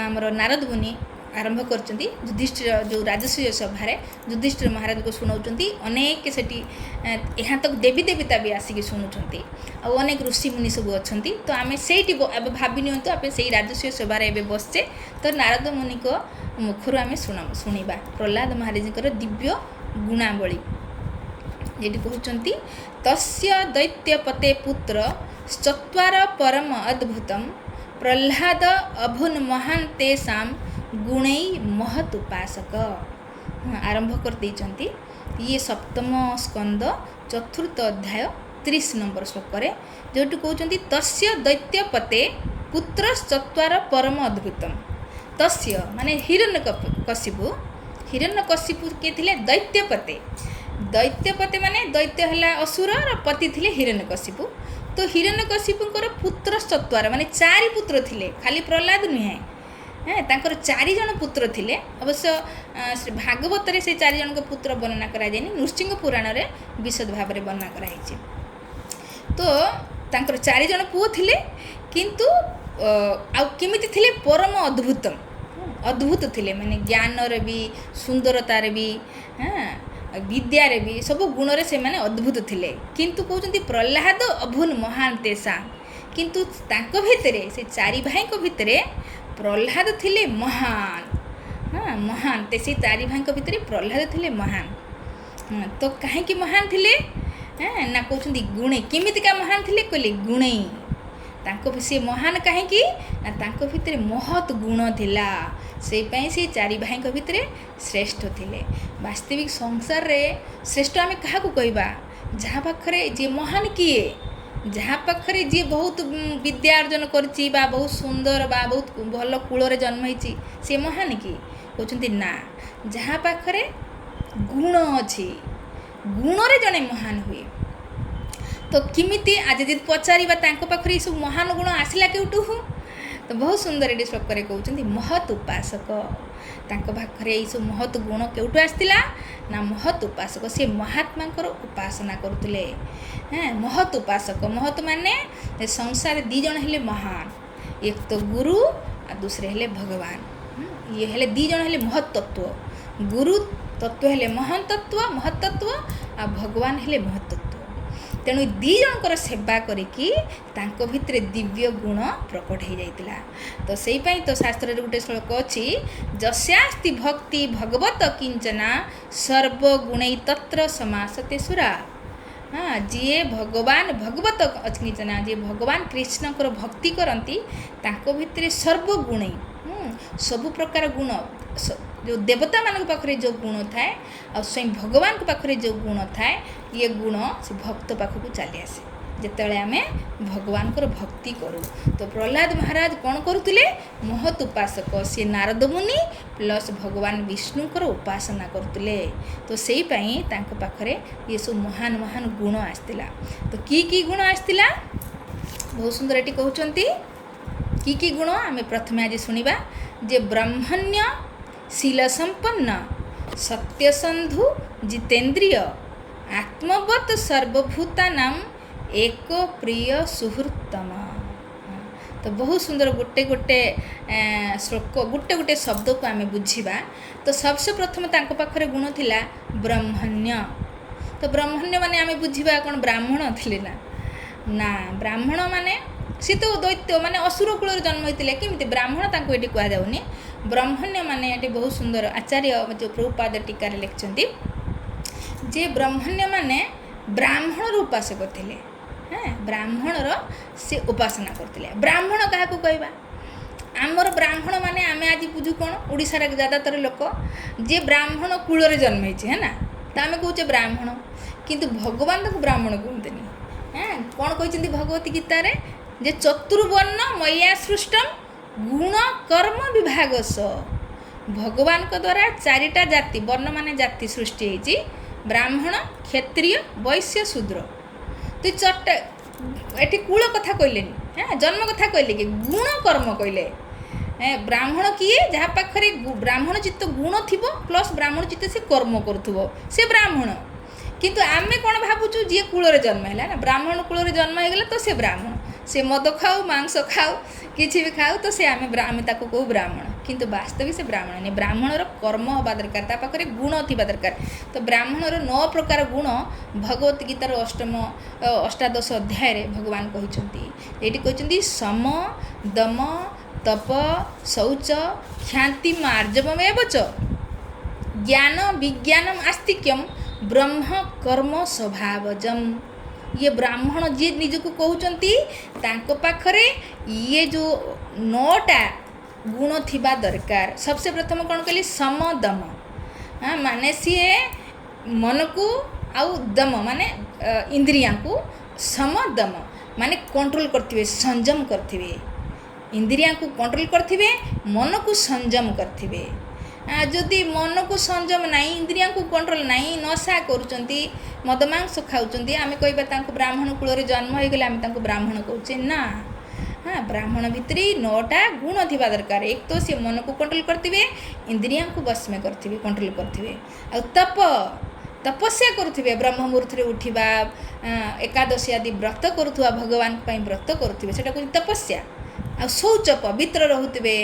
ଆମର ନାରଦ ମୁନି ଆରମ୍ଭ କରିଛନ୍ତି। ଯୁଧିଷ୍ଠିର ଯେଉଁ ରାଜସୂୟ ସଭାରେ ଯୁଧିଷ୍ଠିର ମହାରାଜଙ୍କୁ ଶୁଣାଉଛନ୍ତି। ଅନେକ ସେଠି ଏହା ତ ଦେବୀ ଦେବତା ବି ଆସିକି ଶୁଣୁଛନ୍ତି, ଆଉ ଅନେକ ଋଷିମୁନି ସବୁ ଅଛନ୍ତି। ତ ଆମେ ସେଇଠି ଏବେ ଭାବି ନିଅନ୍ତୁ ଆମେ ସେଇ ରାଜସୂୟ ସଭାରେ ଏବେ ବସିଛେ। ତ ନାରଦ ମୁନିଙ୍କ ମୁଖରୁ ଆମେ ଶୁଣିବା ପ୍ରହ୍ଲାଦ ମହାରାଜଙ୍କର ଦିବ୍ୟ ଗୁଣାବଳୀ। ଯେଠି କହୁଛନ୍ତି ତସ୍ୟ ଦୈତ୍ୟପତେ ପୁତ୍ର ଚତ୍ୱାର ପରମ ଅଦ୍ଭୁତମ ପ୍ରହ୍ଲାଦ ଅଭୁନ୍ ମହାନ୍ ତେଷାମ୍ ଗୁଣୈ ମହତ୍ ଉପାସକ। ଆରମ୍ଭ କରିଦେଇଛନ୍ତି। ଇଏ 7ମ ସ୍କନ୍ଦ 4th ଅଧ୍ୟାୟ 30 ନମ୍ବର ଶ୍ଲୋକରେ, ଯେଉଁଠି କହୁଛନ୍ତି ତସ୍ୟ ଦୈତ୍ୟପତେ ପୁତ୍ର ଚତ୍ୱାର ପରମ ଅଦ୍ଭୁତମ। ତସ୍ୟ ମାନେ ହିରଣ୍ୟକଶିପୁ। ହିରଣ୍ୟକଶିପୁ କିଏ ଥିଲେ? ଦୈତ୍ୟପତେ। ଦୈତ୍ୟପତେ ମାନେ ଦୈତ୍ୟ ହେଲା ଅସୁରର, ପତି ଥିଲେ ହିରଣ୍ୟକଶିପୁ। ତ ହିରଣ୍ୟକଶିପୁଙ୍କର ପୁତ୍ର ଚତ୍ୱାର ମାନେ 4 ପୁତ୍ର ଥିଲେ, ଖାଲି ପ୍ରହ୍ଲାଦ ନୁହେଁ। ତାଙ୍କର 4 ଜଣ ପୁତ୍ର ଥିଲେ। ଅବଶ୍ୟ ଭାଗବତରେ ସେ 4 ଜଣଙ୍କ ପୁତ୍ର ବର୍ଣ୍ଣନା କରାଯାଇନି, ନୃସିଂହ ପୁରାଣରେ ବିଶଦ ଭାବରେ ବର୍ଣ୍ଣନା କରାଯାଇଛି। ତ ତାଙ୍କର 4 ଜଣ ପୁଅ ଥିଲେ, କିନ୍ତୁ ଆଉ କେମିତି ଥିଲେ? ପରମ ଅଦ୍ଭୁତ, ଅଦ୍ଭୁତ ଥିଲେ। ମାନେ ଜ୍ଞାନରେ ବି, ସୁନ୍ଦରତାରେ ବି, ବିଦ୍ୟାରେ ବି, ସବୁ ଗୁଣରେ ସେମାନେ ଅଦ୍ଭୁତ ଥିଲେ। କିନ୍ତୁ କହୁଛନ୍ତି ପ୍ରହ୍ଲାଦ ଅଭୁନ୍ ମହାନ୍ ତେଷାମ୍। କିନ୍ତୁ ତାଙ୍କ ଭିତରେ ସେ 4 ଭାଇଙ୍କ ଭିତରେ ପ୍ରହ୍ଲାଦ ଥିଲେ ମହାନ୍। ମହାନ୍। ସେ 4 ଭାଇଙ୍କ ଭିତରେ ପ୍ରହ୍ଲାଦ ଥିଲେ ମହାନ୍। ତ କାହିଁକି ମହାନ୍ ଥିଲେ ନା କହୁଛନ୍ତି ଗୁଣେ। କେମିତିକା ମହାନ୍ ଥିଲେ କହିଲେ? ଗୁଣେଇ। ତାଙ୍କ ସେ ମହାନ୍ କାହିଁକି ନା ତାଙ୍କ ଭିତରେ ମହତ୍ ଗୁଣ ଥିଲା। ସେଇପାଇଁ ସେ 4 ଭାଇଙ୍କ ଭିତରେ ଶ୍ରେଷ୍ଠ ଥିଲେ। ବାସ୍ତବିକ ସଂସାରରେ ଶ୍ରେଷ୍ଠ ଆମେ କାହାକୁ କହିବା? ଯାହା ପାଖରେ ଯିଏ ମହାନ୍ କିଏ? ଯାହା ପାଖରେ ଯିଏ ବହୁତ ବିଦ୍ୟା ଅର୍ଜନ କରିଛି ବା ବହୁତ ସୁନ୍ଦର ବା ବହୁତ ଭଲ କୂଳରେ ଜନ୍ମ ହେଇଛି ସେ ମହାନ୍ କି? କହୁଛନ୍ତି ନା, ଯାହା ପାଖରେ ଗୁଣ ଅଛି, ଗୁଣରେ ଜଣେ ମହାନ୍ ହୁଏ। ତ କେମିତି? ଆଜି ଯଦି ପଚାରିବା ତାଙ୍କ ପାଖରେ ଏସବୁ ମହାନ୍ ଗୁଣ ଆସିଲା କେଉଁଠୁ? ତ ବହୁତ ସୁନ୍ଦର ଏଠି ଶ୍ଲୋକରେ କହୁଛନ୍ତି ମହତ୍ ଉପାସକ। ତାଙ୍କ ପାଖରେ ଏଇସବୁ ମହତ୍ ଗୁଣ କେଉଁଠୁ ଆସିଥିଲା? ନା ମହତ୍ ଉପାସକ। ସେ ମହାତ୍ମାଙ୍କର ଉପାସନା କରୁଥିଲେ। ମହତ୍ ଉପାସକ। ମହତ୍ ମାନେ ସଂସାରରେ 2 ଜଣ ହେଲେ ମହାନ୍, ଏକ ତ ଗୁରୁ ଆଉ ଦୁସରେ ହେଲେ ଭଗବାନ। ଇଏ ହେଲେ 2 ଜଣ ହେଲେ ମହତ୍ ତତ୍ତ୍ୱ। ଗୁରୁ तत्व हेले महान तत्व महतत्व आ भगवान हेले महतत्व। तेणु दी जनकर सेवा करिकी तांको भितरे दिव्य गुण प्रकट हो जाइतिला। तो सेई पई तो शास्त्र रे गुटे श्लोक अछि, जस्यास्ति भक्ति भगवत किंचना सर्वगुणै तत्र समासते सुरा। हाँ, जी भगवान भगवत किंचना जी भगवान कृष्णकर भक्ति करती तांको भितरे सर्वगुणै सबु प्रकार गुण जो देवता मान पाखे जो गुण थाए आ स्वयं भगवान पाखे जो गुण थाए ये गुण से भक्त पाखक चली आसे जिते आम भगवान भक्ति करूँ। तो प्रहलाद महाराज कौन करुले महत उपासक सी नारद मुनि प्लस भगवान विष्णुकर उपासना करुले। तो से पाखरे ये सब महान महान गुण आसला। तो की गुण आसला बहुत सुंदर ये कहते की गुण आम प्रथमे आज शुणा जे ब्रह्मण्य शील संपन्न सत्यसंधु जितेन्द्रिय आत्मवत सर्वभूतानां एक प्रिय सुहृत्तम। तो बहुत सुंदर गोटे गोटे श्लोक गोटे गोटे शब्द को आम बुझा। तो सबसे प्रथम तांको पाखरे गुण थिला ब्रह्मण्य। तो ब्रह्मण्य माने आम बुझा कौन ब्राह्मण थिले ना ब्राह्मण माने सी तो दैत्य माने असुर कूल जन्म होते केमी ब्राह्मण तांको ये कह जाऊनी। ब्रह्मण्य माने ये बहुत सुंदर आचार्य जो प्रभुपाद टीकार लिखिं जे ब्रह्मण्य माने ब्राह्मण उपासक थे। हाँ, ब्राह्मण से उपासना करते। ब्राह्मण क्या कहवा आमर ब्राह्मण माने आम आज बुझू कौन ओडिशार ज़्यादातर लोक जे ब्राह्मण कूल जन्म है ना तो आम कहे ब्राह्मण किंतु भगवान तक ब्राह्मण कहते। हाँ, कौन कहते भगवती गीतार जे चतुर्वर्ण मया सृष्टम गुण कर्म विभागस। भगवान को द्वारा चारिटा जाति वर्ण माने जाति सृष्टि होती ब्राह्मण क्षत्रिय वैश्य शूद्र। तो चट ये कूल कथा कहले हाँ जन्म कथा कहले कि गुण कर्म कहले ब्राह्मण किए जहाँ पाखरे ब्राह्मण चित्त गुण थी प्लस ब्राह्मण चित्त से कर्म करुव से ब्राह्मण। किंतु आमे कौन भावुँ जी कूल जन्म है ना ब्राह्मण कूल जन्म होगला तो से ब्राह्मण से मद खाऊ मांस खाऊ किसी भी खाऊ तो से आम कहू ब्राह्मण किंतु वास्तविक से ब्राह्मण नहीं। ब्राह्मणर कर्म हवा दरकार ता पाखरे गुण थी दरकार। तो ब्राह्मणर 9 प्रकार गुण भगवत गीतार अष्टादश अध्याय भगवान कहते सम दम तप शौच क्षांति मार्जवमेव च ज्ञान विज्ञानम आस्तिक्यम ब्रह्म कर्म स्वभावजम। ये ब्राह्मण जी निज को कहते पाखरे ये जो 9टा गुण थिबा दरकार। सबसे प्रथम कौन कहली सम दम। हाँ, माने सी मन को आउ दम माने इंद्रिया को सम दम माने कंट्रोल करथिबे संयम करथिबे इंद्रिया को कंट्रोल करथिबे मन को संयम करथिबे। जदि मन को संयम नहीं इंद्रिया को कंट्रोल नहीं नशा करुँच मद मांस खाऊँ आम कह ब्राह्मण कूल जन्म हो गले आम ब्राह्मण कहचे ना। हाँ, ब्राह्मण भितर 9टा गुण थिबा दरकार। एक तो सी मन को कंट्रोल करथिबे इंद्रिया को बस में करथिबे कंट्रोल करथिबे आ तपस्या करुथिबे ब्रह्म मुहूर्त उठिबा एकादशी आदि व्रत करुथुवा भगवान पई व्रत करुथिबे सेटा कहै तपस्या। आ शौच पवित्र रहुथिबे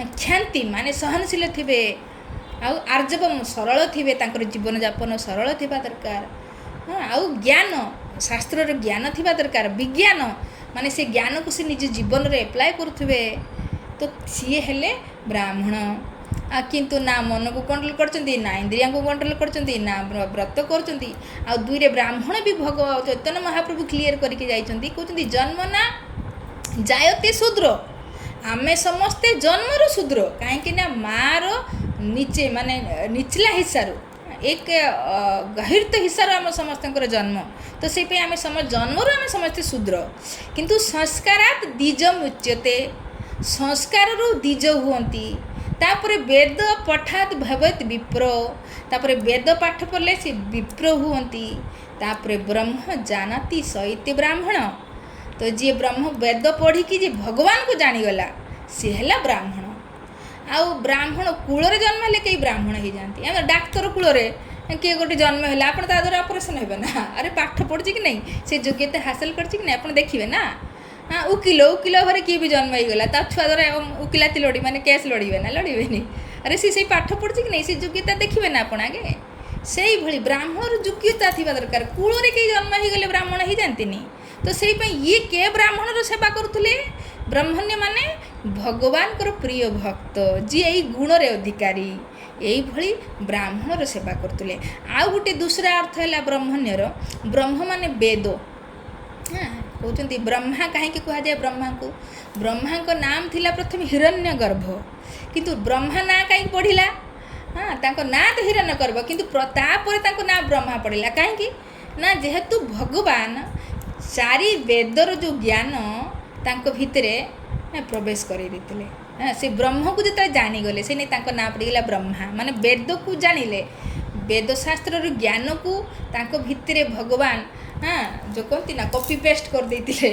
क्षांति माने सहनशील थिबे आउ आर्जवम सरल थिबे तांकर जीवन यापन सरल थिबा दरकार। हाँ, आउ ज्ञान शास्त्र ज्ञान थिबा दरकार। विज्ञान माने से ज्ञान को से निज जीवन रे अप्लाई करुथिबे तो सी हेले ब्राह्मण। किंतु ना मन को कंट्रोल करचंती ना इंद्रिया को कंट्रोल करचंती ना व्रत करचंती। आ दुईरे ब्राह्मण भी भगवान चैतन्य महाप्रभु क्लियर करके जाइचंती कहचंती जन्म ना जायते शूद्र आमे समस्ते जन्मर शूद्र कहीं मार नीचे माने निचला हिस्सारू एक गहिर्त हिस्सार आम समस्त जन्म। तो से आम जन्मरू आम समस्ते शूद्र किंतु संस्कारात द्विज मुच्यते संस्कारु द्विज हुअन्ति। तापर वेद पठात भवत विप्र तापर वेद पाठ पढ़ले से विप्र हुअन्ति। तापर ब्रह्म जानती सहित ब्राह्मण। तो जी ब्रह्म वेद पढ़ी कि भगवान को जानीगला सी है ब्राह्मण। आउ ब्राह्मण कूल जन्म हेले कई ब्राह्मण हो जाती आम डाक्तर कूल किए गोटे जन्म है आप द्वारा ऑपरेशन हे ना अरे पाठ पढ़ी कि नहीं से योग्यता हासिल कर आप देखिए ना। हाँ, उकिल घरे किए भी जन्म होगला ता छुआ द्वारा उकिलाती लड़ी माने केस लड़े ना लड़े अरे सी पाठ पढ़ुଛି कि नहीं से योग्यता देखिए ना आपण आगे सेई भली ब्राह्मण योग्यता थिबा दरकार कूल रे के जन्म ही गले ब्राह्मण ही जानतीनी तो सेई पे ये के ब्राह्मण रो सेवा करुथले ब्राह्मण्य माने भगवान को प्रिय भक्त जी यही गुण रे अधिकारी यही भली ब्राह्मण रो सेवा करुथले आ गोटे दूसरा अर्थ है ब्राह्मण्य रो ब्रह्म माने वेद हाँ कहते ब्रह्मा कहीं कह जाए ब्रह्मा को ब्रह्मा को नाम थिला प्रथम हिरण्य गर्भ किंतु ब्रह्मा ना कहीं पढ़िला हाँ ताको ना तो हिरण्य गर्भ किंतु तापर ताको ना ब्रह्मा पढ़िला कहीं ना जेहेतु भगवान चारि वेदर जो ज्ञान तांको भितरे प्रवेश कर देते हाँ से ब्रह्म को जो जानीगले से नहीं ना पड़गला ब्रह्मा माने वेद को जानिले वेदशास्त्र ज्ञान को तांको भितरे भगवान हाँ जो कहती ना कॉपी पेस्ट कर देते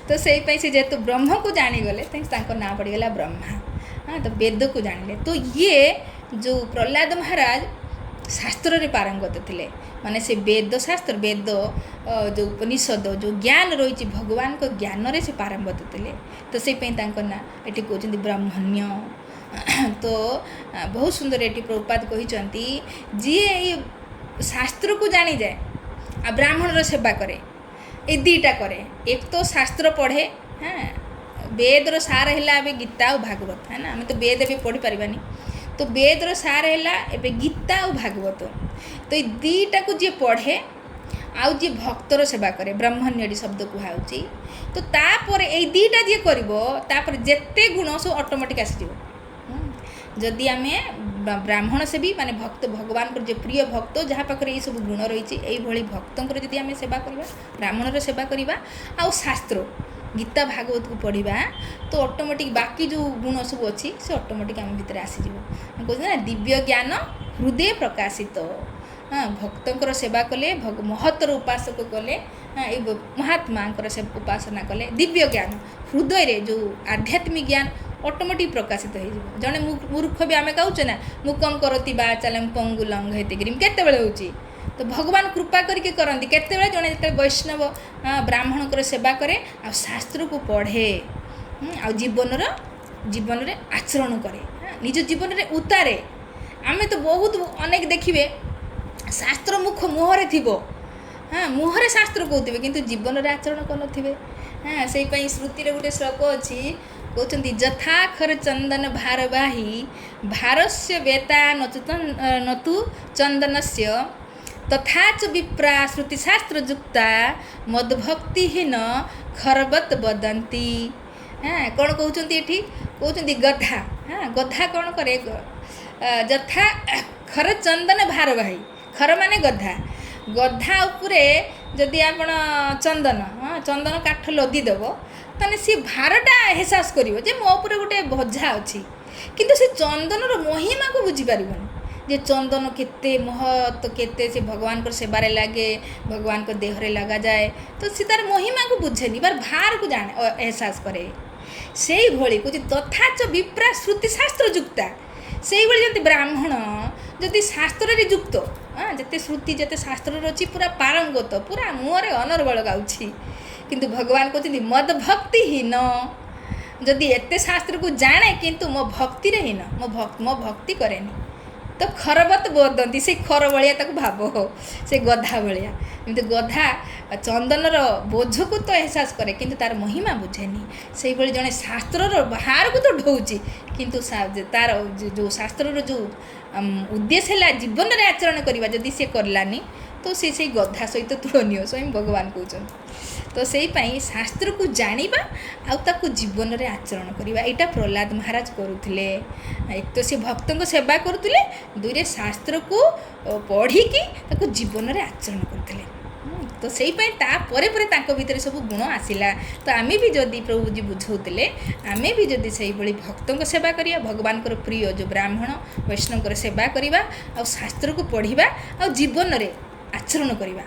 तो से जेहेतु ब्रह्म को जानीगले ना पड़गला ब्रह्मा हाँ तो वेद को जानिले तो ये जो प्रहलाद महाराज शास्त्र रे पारंगत थे माने से वेद शास्त्र वेद जो उपनिषद जो ज्ञान रही भगवान को ज्ञान रे से पारंगत थे तो से ना ये कहते ब्राह्मण्य तो बहुत सुंदर ये प्रभुपाद कहते जी ये शास्त्र को जानी जाए आ ब्राह्मण रो सेवा करे ये दीटा करे एक तो शास्त्र पढ़े हाँ वेद रो सार है गीता और भागवत है ना आम तो वेद भी पढ़ी पारानी तो वेद रो सार है गीता और भागवत तो ये दीटा को जी पढ़े आउ जी भक्तर सेवा करे ब्राह्मण्य शब्द कहुच्छी तो तापर ये दीटा जी कर जेते गुण सब ऑटोमेटिक आसीज जदि आम ब्राह्मण सेवी माने भक्त भगवान को जो प्रिय भक्त जहाँ पाखे ये सब गुण रही है भक्तों जदि आम सेवा करवा ब्राह्मण सेवा करवा आ शास्त्र गीता भागवत को पढ़ा तो ऑटोमेटिक बाकी जो गुण सब अच्छी से ऑटोमेटिक आम भितर आसीज कहते ना दिव्य ज्ञान हृदय प्रकाशित हाँ भक्तों सेवा कले महत्तर उपासक कले हाँ ये महात्मा उपासना कले दिव्य ज्ञान हृदय रे जो आध्यात्मिक ज्ञान ऑटोमेटिक प्रकाशित हो जड़े मूर्ख भी आम कहचे ना मुकम करती बा चलम पंगु लंघयते गिरिम केते बेले होची तो भगवान कृपा करके करती केते जड़े जो वैष्णव ब्राह्मण को सेवा करे आ शास्त्र को पढ़े आ जीवन रे आचरण करे निज जीवन रे उतारे आमे तो बहुत अनेक देखिए शास्त्र मुहरे थी हाँ मुहरे शास्त्र कहते किंतु जीवन रे आचरण कर हाँ से श्रुति रे गोटे श्लोक अच्छी कहते जथाखर चंदन भारवाही भारस्य वेता नतु चंदनस्य तथा च विप्रा श्रुतिशास्त्र युक्ता मदभक्तिहीन खरबत बदंती हाँ कौन कहते ये कहते गधा हाँ गधा कौन करे जथा खर चंदन भारवाही खर माने गधा गधा उपरे जदि आपण चंदन हाँ चंदन काठ लदिदेव ताने सी भारटा एहसास करिवो जे मो ऊपर गोटे भजा अच्छी किंतु से चंदन महिमा को बुझी पारिबनी जे चंदन केते महत्व केते से भगवान को सेबारे लागे भगवान को देहरे लगा जाए तो सी तार महिमा को बुझेनी बार भार को जाने एहसास करे से भली कुछ तथा च विप्रा श्रुतिशास्त्र युक्ता से जति ब्राह्मण जदि शास्त्र रे युक्त हाँ जिते श्रुति जिते शास्त्र अच्छी पूरा पारंगत पूरा मुहरे अनर्गल गाउछि किंतु भगवान कहते मद भक्तिहीन जदि एते शास्त्र को जाने किंतु मो भक्ति रे हीन मो भक्ति करेनी तो खरबत बदंती से खर भाया ताको भाव से गधा भाया किंतु गधा चंदनर बोझ को तो एहसास करे किंतु तार महिमा बुझेनी से भाई जड़े शास्त्र बाहर को तो ढोची किंतु तार जो शास्त्र जो उद्देश्य है जीवन में आचरण करवा जदि सी करलानी तो से गधा सहित तुलनीय स्वयं भगवान कहते तो से शास्त्र को जानिबा आउ जीवन में आचरण करवा यहाँ प्रहलाद महाराज करुले एक तो सी भक्तों को सेवा करुले दुईरे शास्त्र को पढ़िकी जीवन में आचरण करुले तो से भीतर सब गुण आसला तो आम भी जदि प्रभुजी बुझाते आम भी जदि से भक्तों को सेवा करिया भगवान को प्रिय जो ब्राह्मण वैष्णव सेवा करवा आ शास्त्र को पढ़ा आ जीवन में आचरण करवा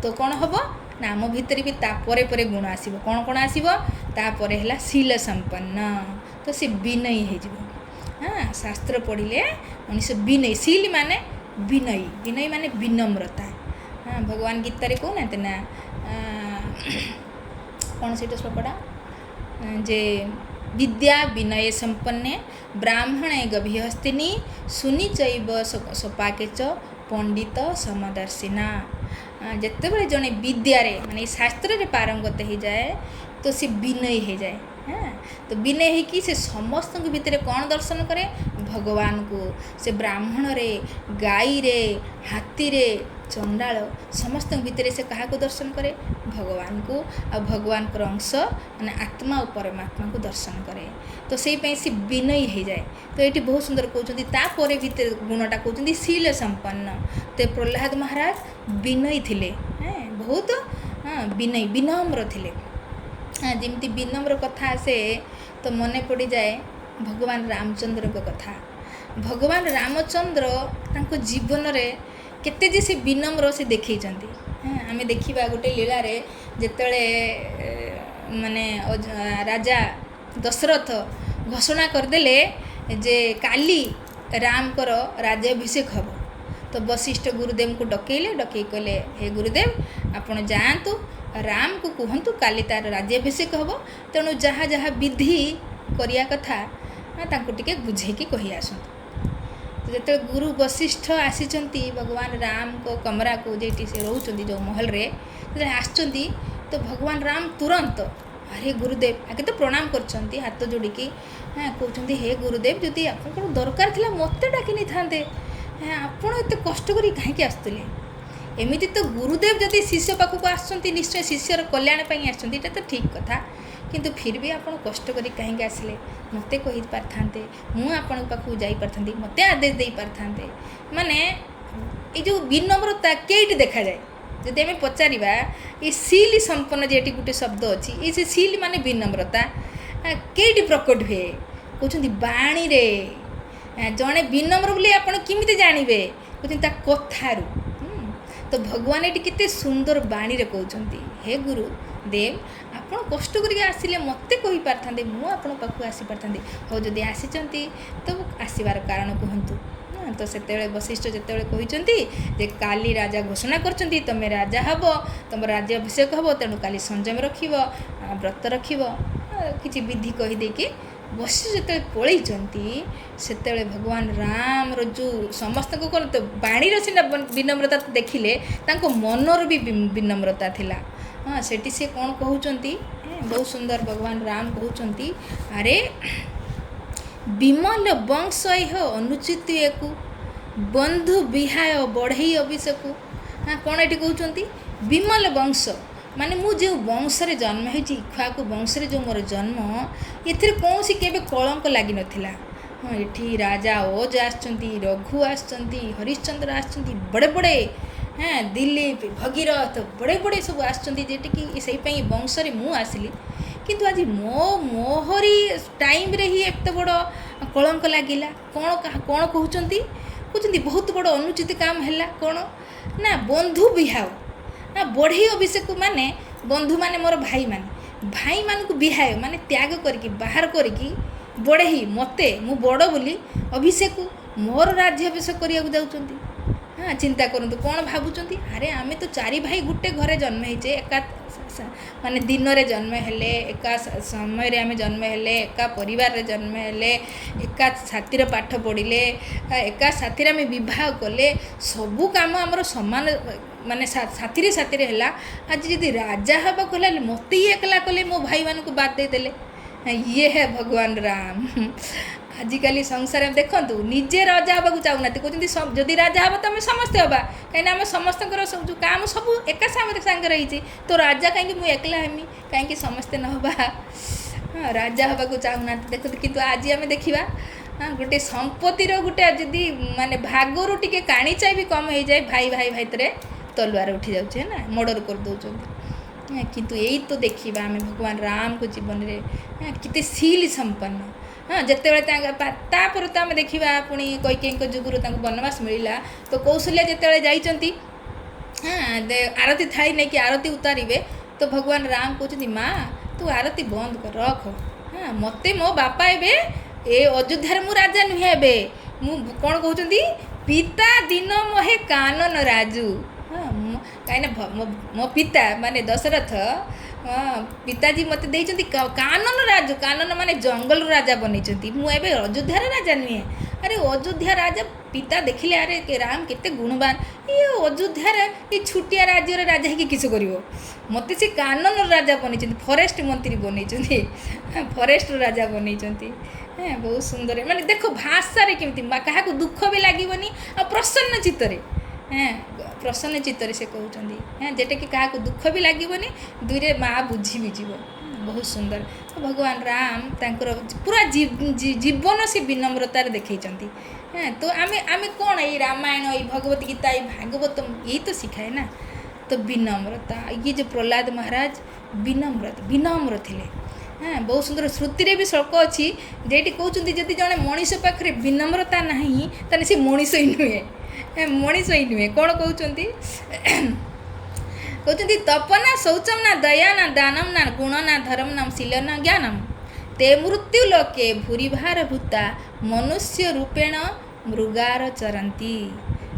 तो कौन हम ना आम भितर भी तापर पर गुण आसो कौन कौन आसो तापर है शील संपन्न तो सी विनयी हो हाँ शास्त्र पढ़ले मनीष विनयी शील माने विनयी विनयी माने विनम्रता हाँ भगवान गीता रे कहना ना कौन से श्लोकटा जे विद्या विनय संपन्ने ब्राह्मणे गभीहस्तिनी सुनी चैव सोपाके च पंडित समदर्शिना। जितेबाला जड़े विद्यारे माने शास्त्र रे पारंगत हो जाए तो सी विनयी हो जाए। हाँ, तो विनय होकि से समस्त भितर कौन दर्शन करे भगवान को। से ब्राह्मण रे गाई रे हाथी रे चंडाल समस्त भितर से क्या को दर्शन करे भगवान को। आ भगवान को अंश माने आत्मा और परमात्मा को दर्शन करे। तो से सी विनयी हो जाए। तो ये बहुत सुंदर कहते तापर भितर गुणटा कहते शील संपन्न। तो प्रहलाद महाराज विनयी थिले। बहुत विनयी विनम्र थिले। जमती विनम्र कथा आसे तो मन पड़ जाए भगवान रामचंद्र को कथा। भगवान रामचंद्र तांको जीवन रे केते जे से विनम्र से देखई चंती। आमे देखिबा गोटे लीला रे जेतळे माने राजा दशरथ घोषणा करदेले जे काली राम कर राज्याभिषेक हम। तो वशिष्ठ गुरुदेव को डकैले डकई कहले हे गुरुदेव आपण जातु राम को कहतु काली तार राज्याभिषेक हम। तेणु जहाँ जहाँ विधि करिया कथा तांको टिके बुझेकी कही आसतु। तो जो गुरु वशिष्ठ आसीचंती भगवान राम को कमरा को जेटी से रोचंती जो महल रे आसचंती तो भगवान राम तुरंत अरे गुरुदेव आगे तो प्रणाम करचंती हाथ जोड़िकी। कहते हे गुरुदेव जदि आप दरकार थिला मते डाकी नहीं थांते आपण एत कष्ट करी कहीं आसुले। एमती तो गुरुदेव जदि शिष्य पाखक आसचंती निश्चय शिष्यर कल्याण पाई आसचंती एटा तो ठीक कथा। किंतु फिर भी आपण कष्ट करी कहीं आसिले मते कहि पारथांते मु आपण पाखक जाई पारथांती मते आदेश देई पारथांते। माने ए जो विनम्रता केटी देखा जाए जदि आम पचारिबा ये शील संपन्न जेटी गोटे शब्द अच्छी ये शील माने विनम्रता केटी प्रकट हुए कहते बाणी रे। जड़े विनम्र बोली आपण किमिते जानिबे कहते कथारू। तो भगवान ये केते सुंदर बाणी रे कहते हे गुरु देव आपण कष्ट करके आसिले मते कहि पारथांते मु आपण पाखु आसी पारथांते। हो जदि आसीचंती तो आसीबार कारण कहंतु। तो सेतेबेले वशिष्ठ जेतेबेले कहिचंती जे काली राजा घोषणा करचंती तमे राजा हबो तुम राज्याभिषेक हबो तेणु काली संयम रखिबो व्रत रखिबो किछि विधि कहि देकी वशिष्ठ जो पलैचंती सेतेबेले भगवान राम जो समस्त को कौन तो बाणी सीना विनम्रता देखिले तांको मनर भी विनम्रता थिला। हाँ सेठी से कौन कहउचंती बहुत सुंदर भगवान राम कहउचंती अरे विमल वंश अनुचित एकु बंधु विहाय बढ़ई अभिषेक। हाँ कौन ये कहउचंती विमल वंश माने मु जो वंश रे जन्म होइछि इक्ष्वाकु वंश रे जो मोर जन्म एथिरे कौनसी केबे कलंक लागि नथिला। हाँ एठी राजा ओज आछंती रघु आछंती हरिश्चंद्र आछंती बड़े बड़े हाँ दिलीप भगीरथ बड़े बड़े सब आछंती जेटी कि सेई पई वंश रे मु आसिली। किंतु आज मोहरी टाइम रे ही एत बड़ कलंक लागिला। कौन कहउचंती कहउचंती बहुत बड़ अनुचित काम हैला कौन ना बंधु विहाव ना बढ़ई अभिषेक माने बंधु माने मोर भाई मान को विहाय माने त्याग करके बाहर करके बढ़ई मते मु बड़ बोली अभिषेक मोर राज्य अभिषेक करिया जाउचंती। हाँ चिंता करंतु कौन भाबुचंती अरे आमे तो चारि भाई गुटे घरे जन्म होइचे एका माने दिन रे जन्म हेले एका समय रे आमे जन्म हेले एका परिवार रे जन्म हेले एका साथी रे पाठ पढ़िले एका साथी रे आमे विवाह कले सबु काम हमर समान माने साथी रे हैला। आज जदि राजा हबा कहला मते ही एकला कले मो भाई मान को बात दे देले। ये है भगवान राम। आजिकल संसार में देखु निजे राजा हवा चाहूना कहते जदि राजा हवा तो आम समस्ते हवा कहीं आम समस्त जो काम सब एका सांगे रही तो राजा कहीं मुझे एकला हेमी कहीं समस्ते न हवा। हाँ राजा हवा चाहूना देखो किंतु आज आम देखा हाँ गोटे संपत्तिर गोटे जदि माने भागरू टी काणीचा भी कम हो जाए भाई भाई भाई तलवार उठी जाऊे ना मर्डर कर दौरान। किंतु यही तो देखा आम भगवान राम को जीवन में कितने शील संपन्न। हाँ जितेबाला तापर तो आम देखा पुणी कैकेयी जुगुरु बनवास मिलला तो कौशल्या जितेबाला जाइचंती हाँ आरती थाली नहीं कि आरती उतारे तो भगवान राम कहते माँ तू आरती बंद कर रख। हाँ मते मो बापा एबे ए अयोध्या मु राजा नुहे एबे मु कौन कहते पिता दिन मोहे कानन राजू। हाँ कहीं मो पिता माने दशरथ हाँ पिताजी मत देइचंती कानन राज कानन माने जंगल राजा बनैचंती मु एबे अयोध्या राजा नुहे अरे अयोध्या राजा पिता देखिले अरे के राम केते गुणवान ये अयोध्या ये छुटिया राज्य राजा है कि किस करिवो मते से कानन राजा बनैचंती फॉरेस्ट मंत्री बनैचंती फॉरेस्ट राजा बनैचंती हाँ बहुत सुंदर माने देखो भाषा रे केमती क्या दुख भी लागबनी आ प्रसन्न चित्तरे हाँ प्रसन्न चित्तरे से कहते हाँ जेटा कि क्या दुख भी लगनी दुईरे माँ बुझी भी जीव बहुत सुंदर तो भगवान राम तांकर पूरा जीवन से विनम्रतार देखई हाँ तो आमे कौन ये रामायण ये भगवत गीता ये भागवतम यही तो सिखाए ना तो विनम्रता ये जो प्रहलाद महाराज विनम्र थे हाँ बहुत सुंदर श्रुति भी श्लोक अच्छी जेटी कहते जदि जड़े मनीष पाखे विनम्रता ना ताने से मनीष ही नुहे मनीष ही नुहे कौन कहते कहते तपना शौचम ना दया ना दानम ना गुण ना धर्म ना शील ना ज्ञानम ते मृत्यु लोके भूरिभार भूता मनुष्य रूपेण मृगार चरती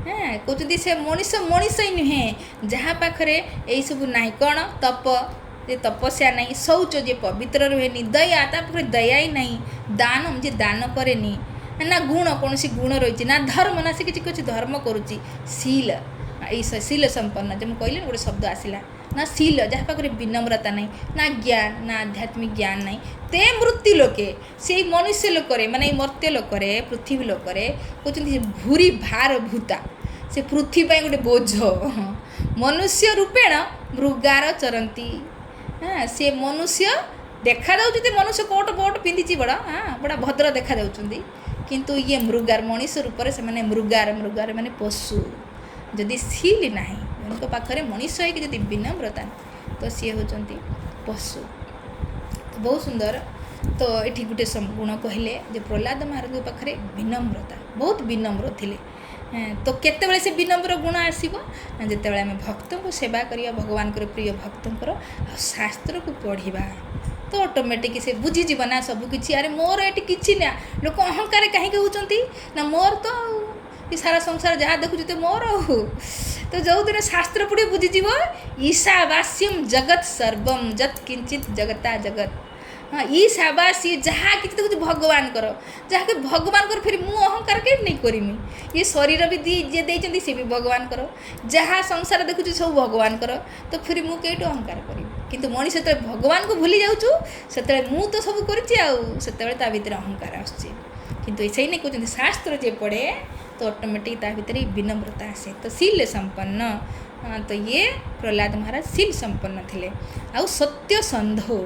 हाँ कहते से मनीष ही नुहे जहाँ पाखे यही सब ना कौन तप जे तपस्या नहीं शौच जे पवित्र रुहेनी दया तापर दया ही नहीं दानम जे दान करेनी ना गुण कौन सी गुण रही ना धर्म ना से किसी धर्म करुच्ची शील शील संपन्न जो कहली गोटे शब्द आसला ना शील जहाँ पाखे विनम्रता नहीं ना ज्ञान ना आध्यात्मिक ज्ञान नहीं ते मृत्यु लोके से मनुष्य लोकरे माने मर्त्य लोकरे पृथ्वी लोकरे कहते भूरी भार भूता से पृथ्वी गोटे बोझ मनुष्य रूपेण मृगार चरती हाँ सी मनुष्य देखा तो मनुष्य कोट बोट पिंधि बड़ा हाँ बड़ा भद्र देखा किंतु ये मृगार मनीष रूप से मैंने मृगार माने पशु जदि सील ना उनके पाखे मनीष है कि जब विनम्रता तो सी होती पशु तो बहुत सुंदर तो ये गोटे गुण कहले जो प्रहलाद महाराज पाखे विनम्रता बहुत विनम्र थे तो केतेबेले से विनम्र गुण आसो जितेबाला आम भक्त को सेवा करिया भगवान प्रिय भक्तर शास्त्र को पढ़ा तो ऑटोमेटिक से बुझीज ना सबकि अरे मोर ये कि ना लोक अहंकार कहीं होती ना मोर तो सारा संसार जहाँ देखु तो मोर तो जो दिन शास्त्र पढ़ी बुझीज ईशावास्यम जगत सर्वम जत किंचित जगता जगत हाँ ईशावास ये जहाँ कि देखुच भगवान करो जहाँ कि भगवान कर फिर मु अहंकार के नहीं करमी ये शरीर भी जे देते सी भी भगवान करो जहाँ संसार देखुच सब भगवान करो तो फिर मु कईटू अहंकार करी किंतु मनीष से भगवान को भूली जाऊँ से मु तो सब कर भीतर अहंकार आसुच्छे किंतु ऐसे ही नहीं कहते शास्त्र जे पढ़े तो ऑटोमेटिक ता भीतर विनम्रता आसे तो शील संपन्न तो ये प्रहलाद महाराज शील संपन्न थे आउ सत्य संधो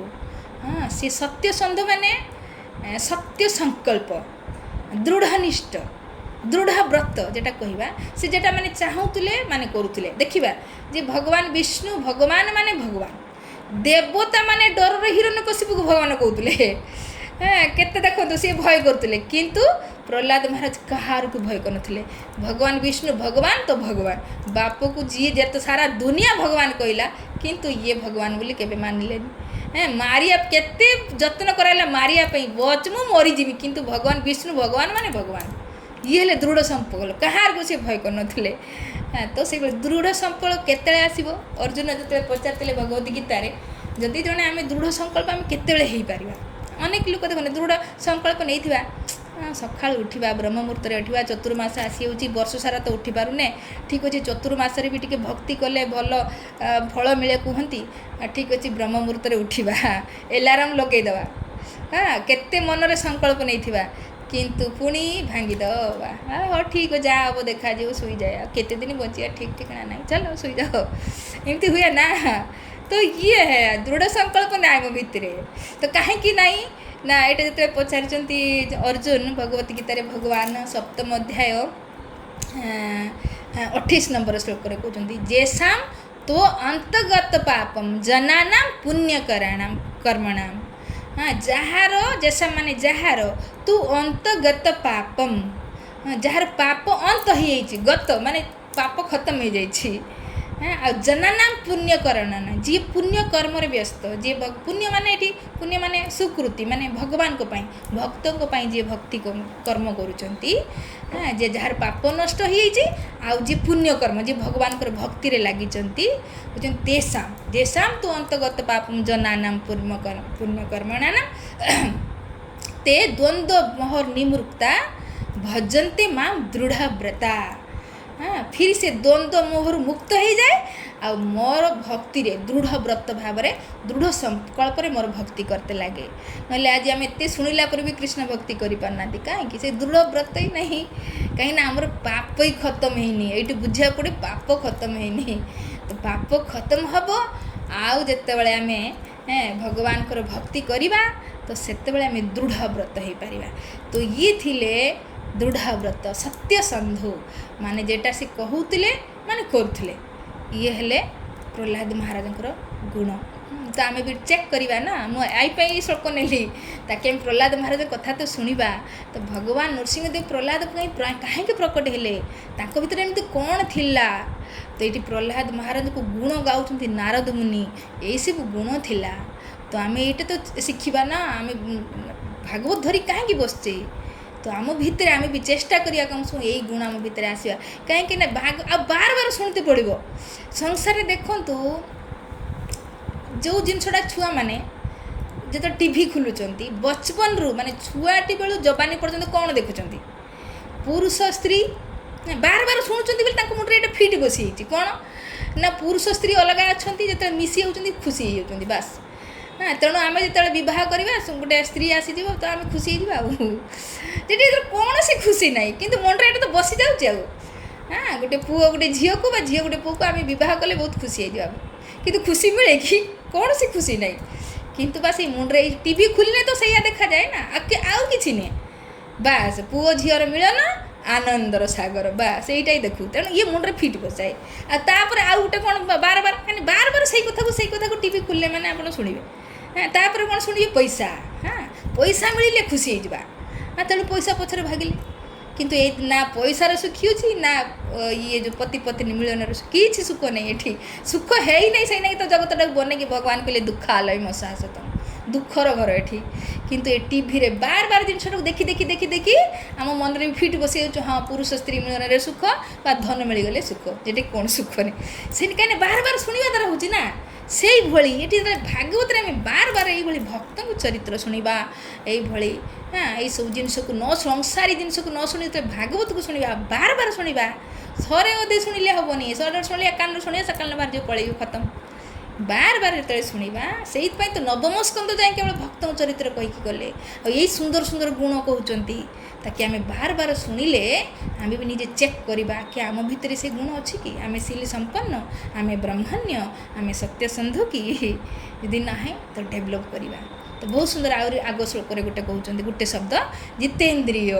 हाँ सी सत्य संध माने सत्य संकल्प दृढ़निष्ठ दृढ़ व्रत जेटा कहवा से जेटा माने चाहूले माने करुले देखा जे भगवान विष्णु भगवान माने भगवान देवता माने डर हिरण्यकशिपु को भगवान कहते हाँ केते देखो सी भय करते किंतु प्रहलाद महाराज कहार को भय कर भगवान विष्णु भगवान तो भगवान बाप को जी जेत सारा दुनिया भगवान कहला किंतु ये भगवान बोली केबे मानिले मारिया केते जत्न कराला मारिया बच मु मरीजी किंतु भगवान विष्णु भगवान माने भगवान ये हेले दृढ़ संकल्प कहार को से भय कर तो से दृढ़ संकल्प केते आसीबो अर्जुन जते पचारते भगवत गीतार जदि जड़े आम दृढ़ संकल्प आम केते हो पार अनेक लोक देखते दृढ़ संकल्प नहीं सका उठा ब्रह्म मुहूर्त उठा चतुर्मास आसी हो वर्ष सारा तो उठी पारुने ठीक अच्छे चतुर्मास भी टी भक्ति कले भल फल मिले कहती ठीक अच्छे ब्रह्म मुहूर्त उठा एलाराम लगेदवा हाँ केते मनरे संकल्प नहीं किंतु पुणी भांगीदवा हाँ ठीक जा हम देखा शुई जाए केते दिन बचिया ठीक ठिकाना ना चलो शुई जाओ एमती हुए ना तो ये है दृढ़ संकल्प ना मो भितर तो कहीं नहीं ना ये जो पचारि अर्जुन भगवत गीतार भगवान सप्तम अध्याय 28 नंबर श्लोक कहते जेसाम तो अंतगत पापम जनाना पुण्यकराणाम कर्मणाम हाँ जार जेसा माने जार तू अंतगत पापम जार पाप अंत हो गत माने पाप खत्म हो जाइए हाँ आ जनानाम पुण्यकरण जी पुण्य कर्म व्यस्त जी पुण्य माने ये पुण्य माने सुकृति माने भगवान को पाई भक्तों को पाई जी भक्ति कर्म करुँच हाँ जे जार पाप नष्ट हो आउ जी पुण्य कर्म जी भगवान भक्ति रे लगी तेषाम तो अंतर्गत पाप जनानाम पुण्यकर्मणानाम ते द्वंद्व मोहर निमृक्ता भजन्ते मां दृढ़व्रता। हाँ फिर से द्वंद्व मोहर मुक्त हो जाए आ मोर भक्ति रे दृढ़ व्रत भाव में दृढ़ संकल्प रे मोर भक्ति करते लगे ना आज आम एत शुणिला पर भी कृष्ण भक्ति कर पारना कहीं से दृढ़ व्रत ही नहीं कहीं आमर पाप ही खत्म होनी ये बुझा पड़े पाप खत्म होनी तो पाप खत्म हम आउ जिते बड़े आम भगवान को भक्ति करवा तो सेतेबेले आम दृढ़ व्रत हो पार तो ये थिले दृढ़ व्रत सत्यसंधु माने जेटा से कहूले माने करुले ये हेले प्रहलाद महाराज गुण तो आम भी चेक करवा ना मुझे श्लोक नेली ताकि प्रहलाद महाराज कथा तो शुणा तो भगवान नरसिंहदेव प्रहलाद कहीं प्रकट हेले भितर एमती कौन थिला तो ये प्रहलाद महाराज को गुण गाँव नारद मुनि यही सब गुण थिला तो आम ये तो शिखा ना आम भागवत धरी कहीं बसचे तो आम भितर आम भी चेष्टा करिया कम सु यही गुण आम भितर आसवा कहीं बार बार शुणते पड़ो संसार देखु जो जिनसा छुआ मैंने जो टीवी खोलुंट बचपन रू माने छुआटी बेलू जवानी पर्यंत कौन देखुं पुरुष स्त्री बार बार शुणुंट मुंडे ये फिट बसी कौन ना पुरुष स्त्री अलग अच्छा जो मिसी होती खुशी होती बास हाँ तेणु आम जो बह करवा गोटे स्त्री आसीज तो आम खुशी हो कौन सी खुशी ना कि मुंडे ये तो बसी जाऊँ हाँ गोटे पुओ गोटे झील को झी गोटे पुओ को आम बह कले बहुत खुशी हो कि खुशी मिले कि कौन सी खुशी ना किंतु बास मुंडे टीवी खोलिले तो सैया देखा जाए ना आउ कि बास पुओ झीर मिलन आनंदर सागर बास यहीटा ही देखू तेणु ये मुंडे फिट बसाए आपर आउ गोटे कौन बार बार से कथा को टीवी खोलिले मैंने आप शुणे हाँ तापर कौन शुणिए पैसा हाँ पैसा मिले खुशी हो हाँ तेणु पैसा पछरे भागिले किंतु ये ना पैसार सुखी अच्छी ना ये जो पति पत्नी मिलन किसी सुख नहीं ये सुख है ही नहीं सही नहीं तो जगत टाक बन भगवान कहले दुख आलय मशा सतम दुखर घर ये किंतु ये टीवी रे बार बार जिन देखी देखी देखी देखी आम मन में फिट बसी हाँ पुरुष स्त्री मिलन सुख बा धन मिलगले सुख ये कौन सुख नहीं से कहीं बार बार शुणा द्वारा होना से ये भागवत आम बार बार ये भक्त चरित्र शुणा ये हाँ ये सब जिनस को न संसारी जिनस को न शुणी भागवत को शुणा बार बार शुणा थरे अधे शुणिले हेनी सर शुणा कान शुणा सकाल बाहर जो पलैब खत्म बार बार जो शुणा से तो नवम स्कंद जाए केवल भक्त चरित्र कहीकि गले यही सुंदर सुंदर गुण कहते ताकि आम बार बार शुणिले आम भी निजे चेक करवा कि आम भितर से गुण अच्छी कि आम सिल संपन्न आम ब्रह्मण्य आम सत्यसंधु कि यदि ना तो डेभलप करवा तो बहुत सुंदर आग श्लोक गोटे कहते गोटे शब्द जितेन्द्रिय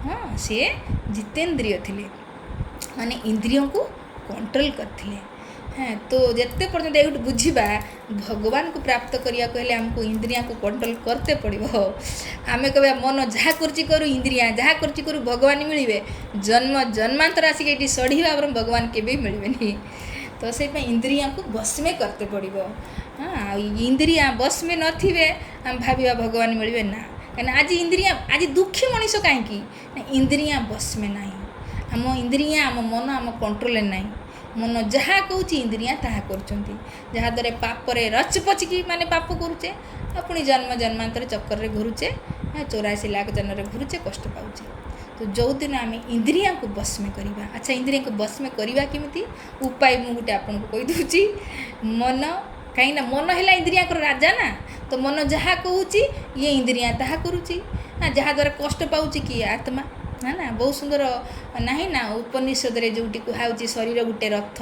हाँ सी जितेन्द्रिय थे माने इंद्रियों को कंट्रोल करते हाँ तो जिते पर्यटन ये बुझा भगवान को प्राप्त करने को आमको इंद्रिया को कंट्रोल करते पड़ो आम कह मन जहाँ करूँ इंद्रिया जहाँ करूँ भगवान मिले जन्म जन्मांतर आसिक ये सढ़ीवा भगवान के मिले तो से इंद्रिया को बस में करते पड़ो हाँ इंद्रिया बस में नथिबे आम भाविया भगवान मिले ना कहीं आज इंद्रिया आज दुखी मनीष कहीं इंद्रिया बस में ना आम इंद्रिया आम मन आम कंट्रोल ना मन जहाँ कहूँ इंद्रिया ताहा करद्वारा पापर रच पचिकी माने पाप करुचे अपनी जन्म जन्मांतर चक्कर रे घुरुचे 84 लाख जन्म घुरुचे कष्ट पाऊचे तो जो दिन आम इंद्रिया को बस में करवा अच्छा इंद्रिया को बस में करवा केमिति उपाय मु गोटे आपन को कहि दूची मन कहीं मन है इंद्रिया को राजा ना तो मन जहाँ कहूँ ये इंद्रिया ताहा करुची जहाँ द्वारा कष्ट पाऊँच कि आत्मा ना ना बहुत सुंदर ना ना उपनिषद रे जोटी कहुच्छी शरीर गोटे रथ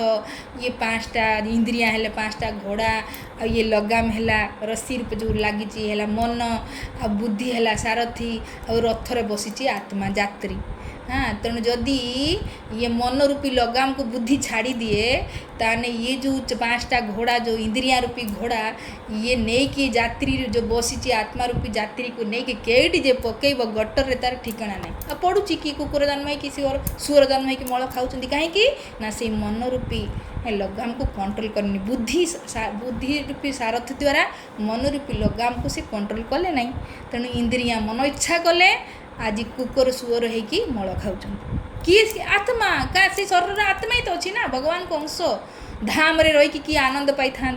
ये 5टा इंद्रिया है 5टा घोड़ा आ ये लगाम है रस्सी रूप जो लगी है मन आ बुद्धि है सारथी आ रथ रे बसी आत्मा यात्री हाँ तेणु जदि ये मन रूपी लगाम को बुद्धि छाड़ी दिए ताने ये जो 5टा घोड़ा जो इंद्रिया रूपी घोड़ा ये नहीं कि यात्री जो बसी आत्मा रूपी यात्री को नहीं कि केटी जे पकेब गटर रे तार ठिकाना नहीं आ पड़ुची कि कुकुर जन्म है कि सुअर जन्म है कि मल खाऊँ कहीं ना से मन रूपी लगाम को कंट्रोल करनी बुद्धि रूपी सारथी द्वारा मन रूपी लगाम को से कंट्रोल कले ना तेणु इंद्रिया मन इच्छा कले आज कुकुर सुअर होगी मल खाऊँ किए आत्मा का से शरीर आत्मा ही तो अच्छी ना भगवान को अंश धाम रे रही कि आनंद पाई था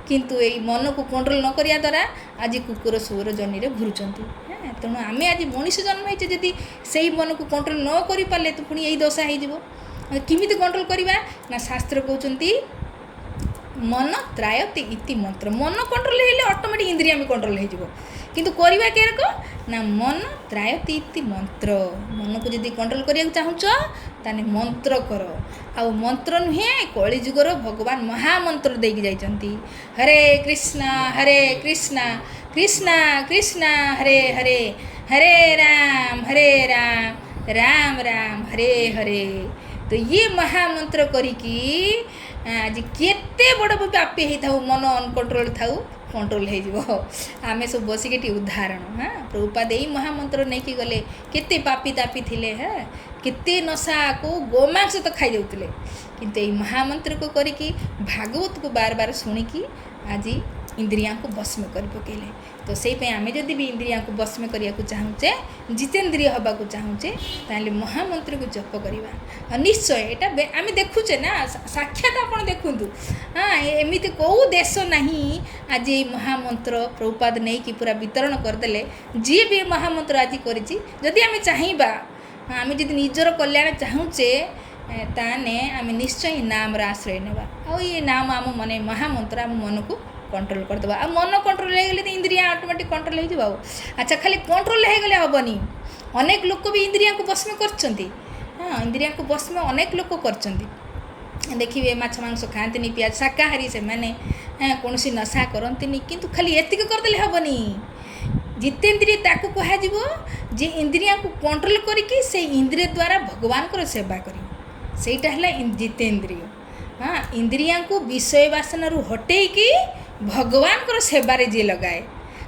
किंतु यही मन को कंट्रोल न करिया द्वारा आज कुकुर सुअर जनी रे घुरुचंती तेणु आम आज मनीष जन्म होइछे जदि सेही मन को कंट्रोल न करि पाले तो पुणी यही दशा हो किमिति कंट्रोल करवा ना शास्त्र कहते मन त्रायते इति मंत्र मन कंट्रोल हेले ऑटोमेटिक इंद्रिया भी कंट्रोल हो किंतु करवा के ना मन त्रायते इति मंत्र मन को जदि कंट्रोल करिया चाहूच ताने मंत्र कर आ मंत्र नुहे कलिजुगर भगवान महामंत्र देकी जाइछंती हरे कृष्णा कृष्ण कृष्ण हरे हरे हरे राम राम राम हरे हरे तो ये महामंत्र करिकी आज केते बड़ पापी होता मन अनकंट्रोल थाऊ कंट्रोल हो आमे सब बसिके उदाहरण हाँ प्रभुपाद यही महामंत्र नहीं कि गले केते पापी तापी थिले हाँ केते नशा को गोमांस तो खाई जाऊले किंतु यही महामंत्र को करिकी भागवत को बार बार शुणिकी आज इंद्रिया को बस में कर पकेले तो से आम जदि भी इंद्रिया को बस में करने को चाहूचे जितेन्द्रिय हवा को चाहूचे ताले महामंत्र को जप करवा निश्चय यहाँ आम देखुचे ना साक्षात आप देखूँ हाँ एमती कौ देश नहीं आज ये महामंत्र प्रभुपाद नहीं कि पूरा वितरण करदे जी भी महामंत्र आज करी आम चाहिए आम जब निजर कल्याण चाहूचे ताने आम निश्चय नाम आश्रय नेबा आ ये नाम आम मन महामंत्र आम मन को कंट्रोल करदे आ मन कंट्रोल हो गले तो इंद्रिया ऑटोमेटिक कंट्रोल हो अच्छा खाली कंट्रोल हो गले हेनी अनेक लोक भी इंद्रिया को बस में कर हाँ इंद्रिया को बस में अनेक लोक कर देखिए माछ मांस खाती पियाज शाकाहारी से मैंने कौन नशा करती किंतु खाली एतिक करदे हेनी जितेन्द्रिय ताकू कह जे इंद्रिया को कंट्रोल करके से इंद्रिय द्वारा भगवान को सेवा कर जितेन्द्रिय हाँ इंद्रिया को विषय वासना हटे कि भगवान को सेवारे जी लगाए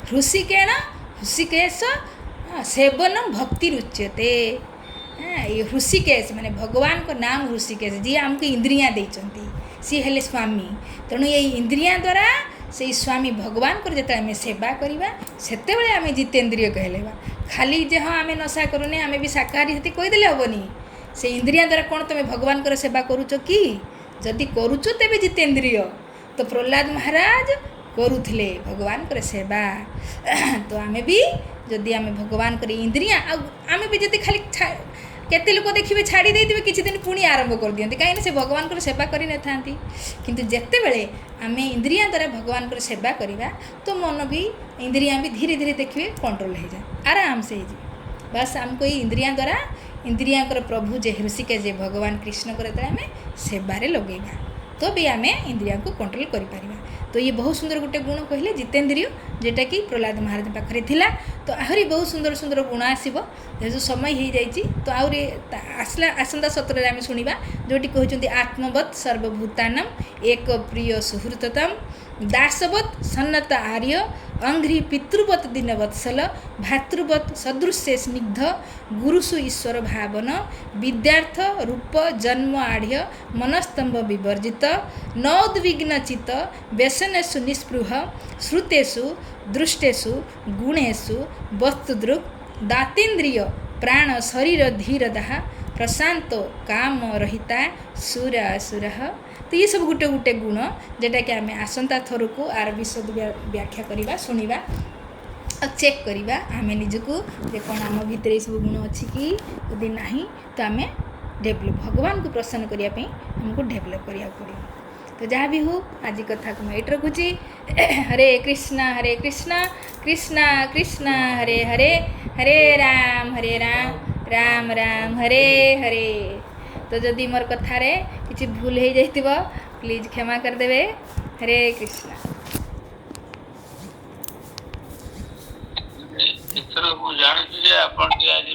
हृषिकेश सेवन भक्ति रुच्यते ये हृषिकेश माने भगवान को नाम हृषिकेश जी आमको इंद्रिया देइचंती सी हेले स्वामी तेणु ये इंद्रिया द्वारा से स्वामी भगवान को जो आम सेवा करवा से आम जितेन्द्रिय कहलेवा खाली जे हाँ आम नशा करूने आम भी शाकाहारी से कहीदे हेनी से इंद्रिया द्वारा कौन तुम भगवान को सेवा करुच कि जदि करुच तेरे जितेन्द्रिय तो प्रहलाद महाराज करुले भगवान को सेवा तो आम भी जदि आम भगवान को इंद्रिया आम भी जदि खाली केते लोक देखिए छाड़ी देते किसी दिन पुणी आरंभ कर दिखती कहीं से भगवान को सेवा कर था किंतु जिते बड़े आम इंद्रिया द्वारा भगवान को सेवा करवा तो मन भी इंद्रिया भी धीरे धीरे देखिए कंट्रोल हो जाए आराम से हो बस आमको ये इंद्रिया द्वारा इंद्रिया प्रभु जे ऋषिकेश जे भगवान कृष्ण को आम सेवारे लगेगा तो भी आम इंद्रिया को कंट्रोल कर तो ये बहुत सुंदर गोटे गुण कहले जितेन्द्रिय जेटा कि प्रहलाद महाराज पाखे थिला तो आहरी बहुत सुंदर सुंदर गुण आसो जेहतु समय हो जाए तो आहरी आसला आसंता सत्र आम शुणा जोटी कहते आत्मवत् सर्वभूतानां एक प्रिय सुहृततम दासवत् सन्नत आर्य अंघ्रि पितृवत् दीनवत्सल भातृवत् सदृश्य स्निग्ध गुरुसु ईश्वर भावन विद्यार्थ रूप जन्म आढ़ मनस्तंभ विवर्जित नौद्विग्न चित व्यसनेषु निस्पृह श्रुतेषु दृष्टेषु गुणेषु वस्तुदृक् दातेन्द्रिय प्राण शरीर धीरदाह प्रशांत काम रहिता सुर असुर तो ये सब गोटे गोटे गुण जेटा कि आम आसंता थर को आर विशद व्याख्या करवा शुणा और चेक करवा आम निजको जे कौन आम भितर सब गुण अच्छी कि यदि ना तो आम डेभलप भगवान को प्रसन्न करने आमको डेभलप करा पड़े तो जहाँ भी हो आज कथा को मैं ये रखुची हरे कृष्णा कृष्ण कृष्ण हरे हरे हरे राम राम राम हरे हरे तो जदि मोर कथार किसी भूल हो जाइथिबो प्लीज क्षमा करदेवे हरे कृष्णा एथर मु जानुछु जे आपण आज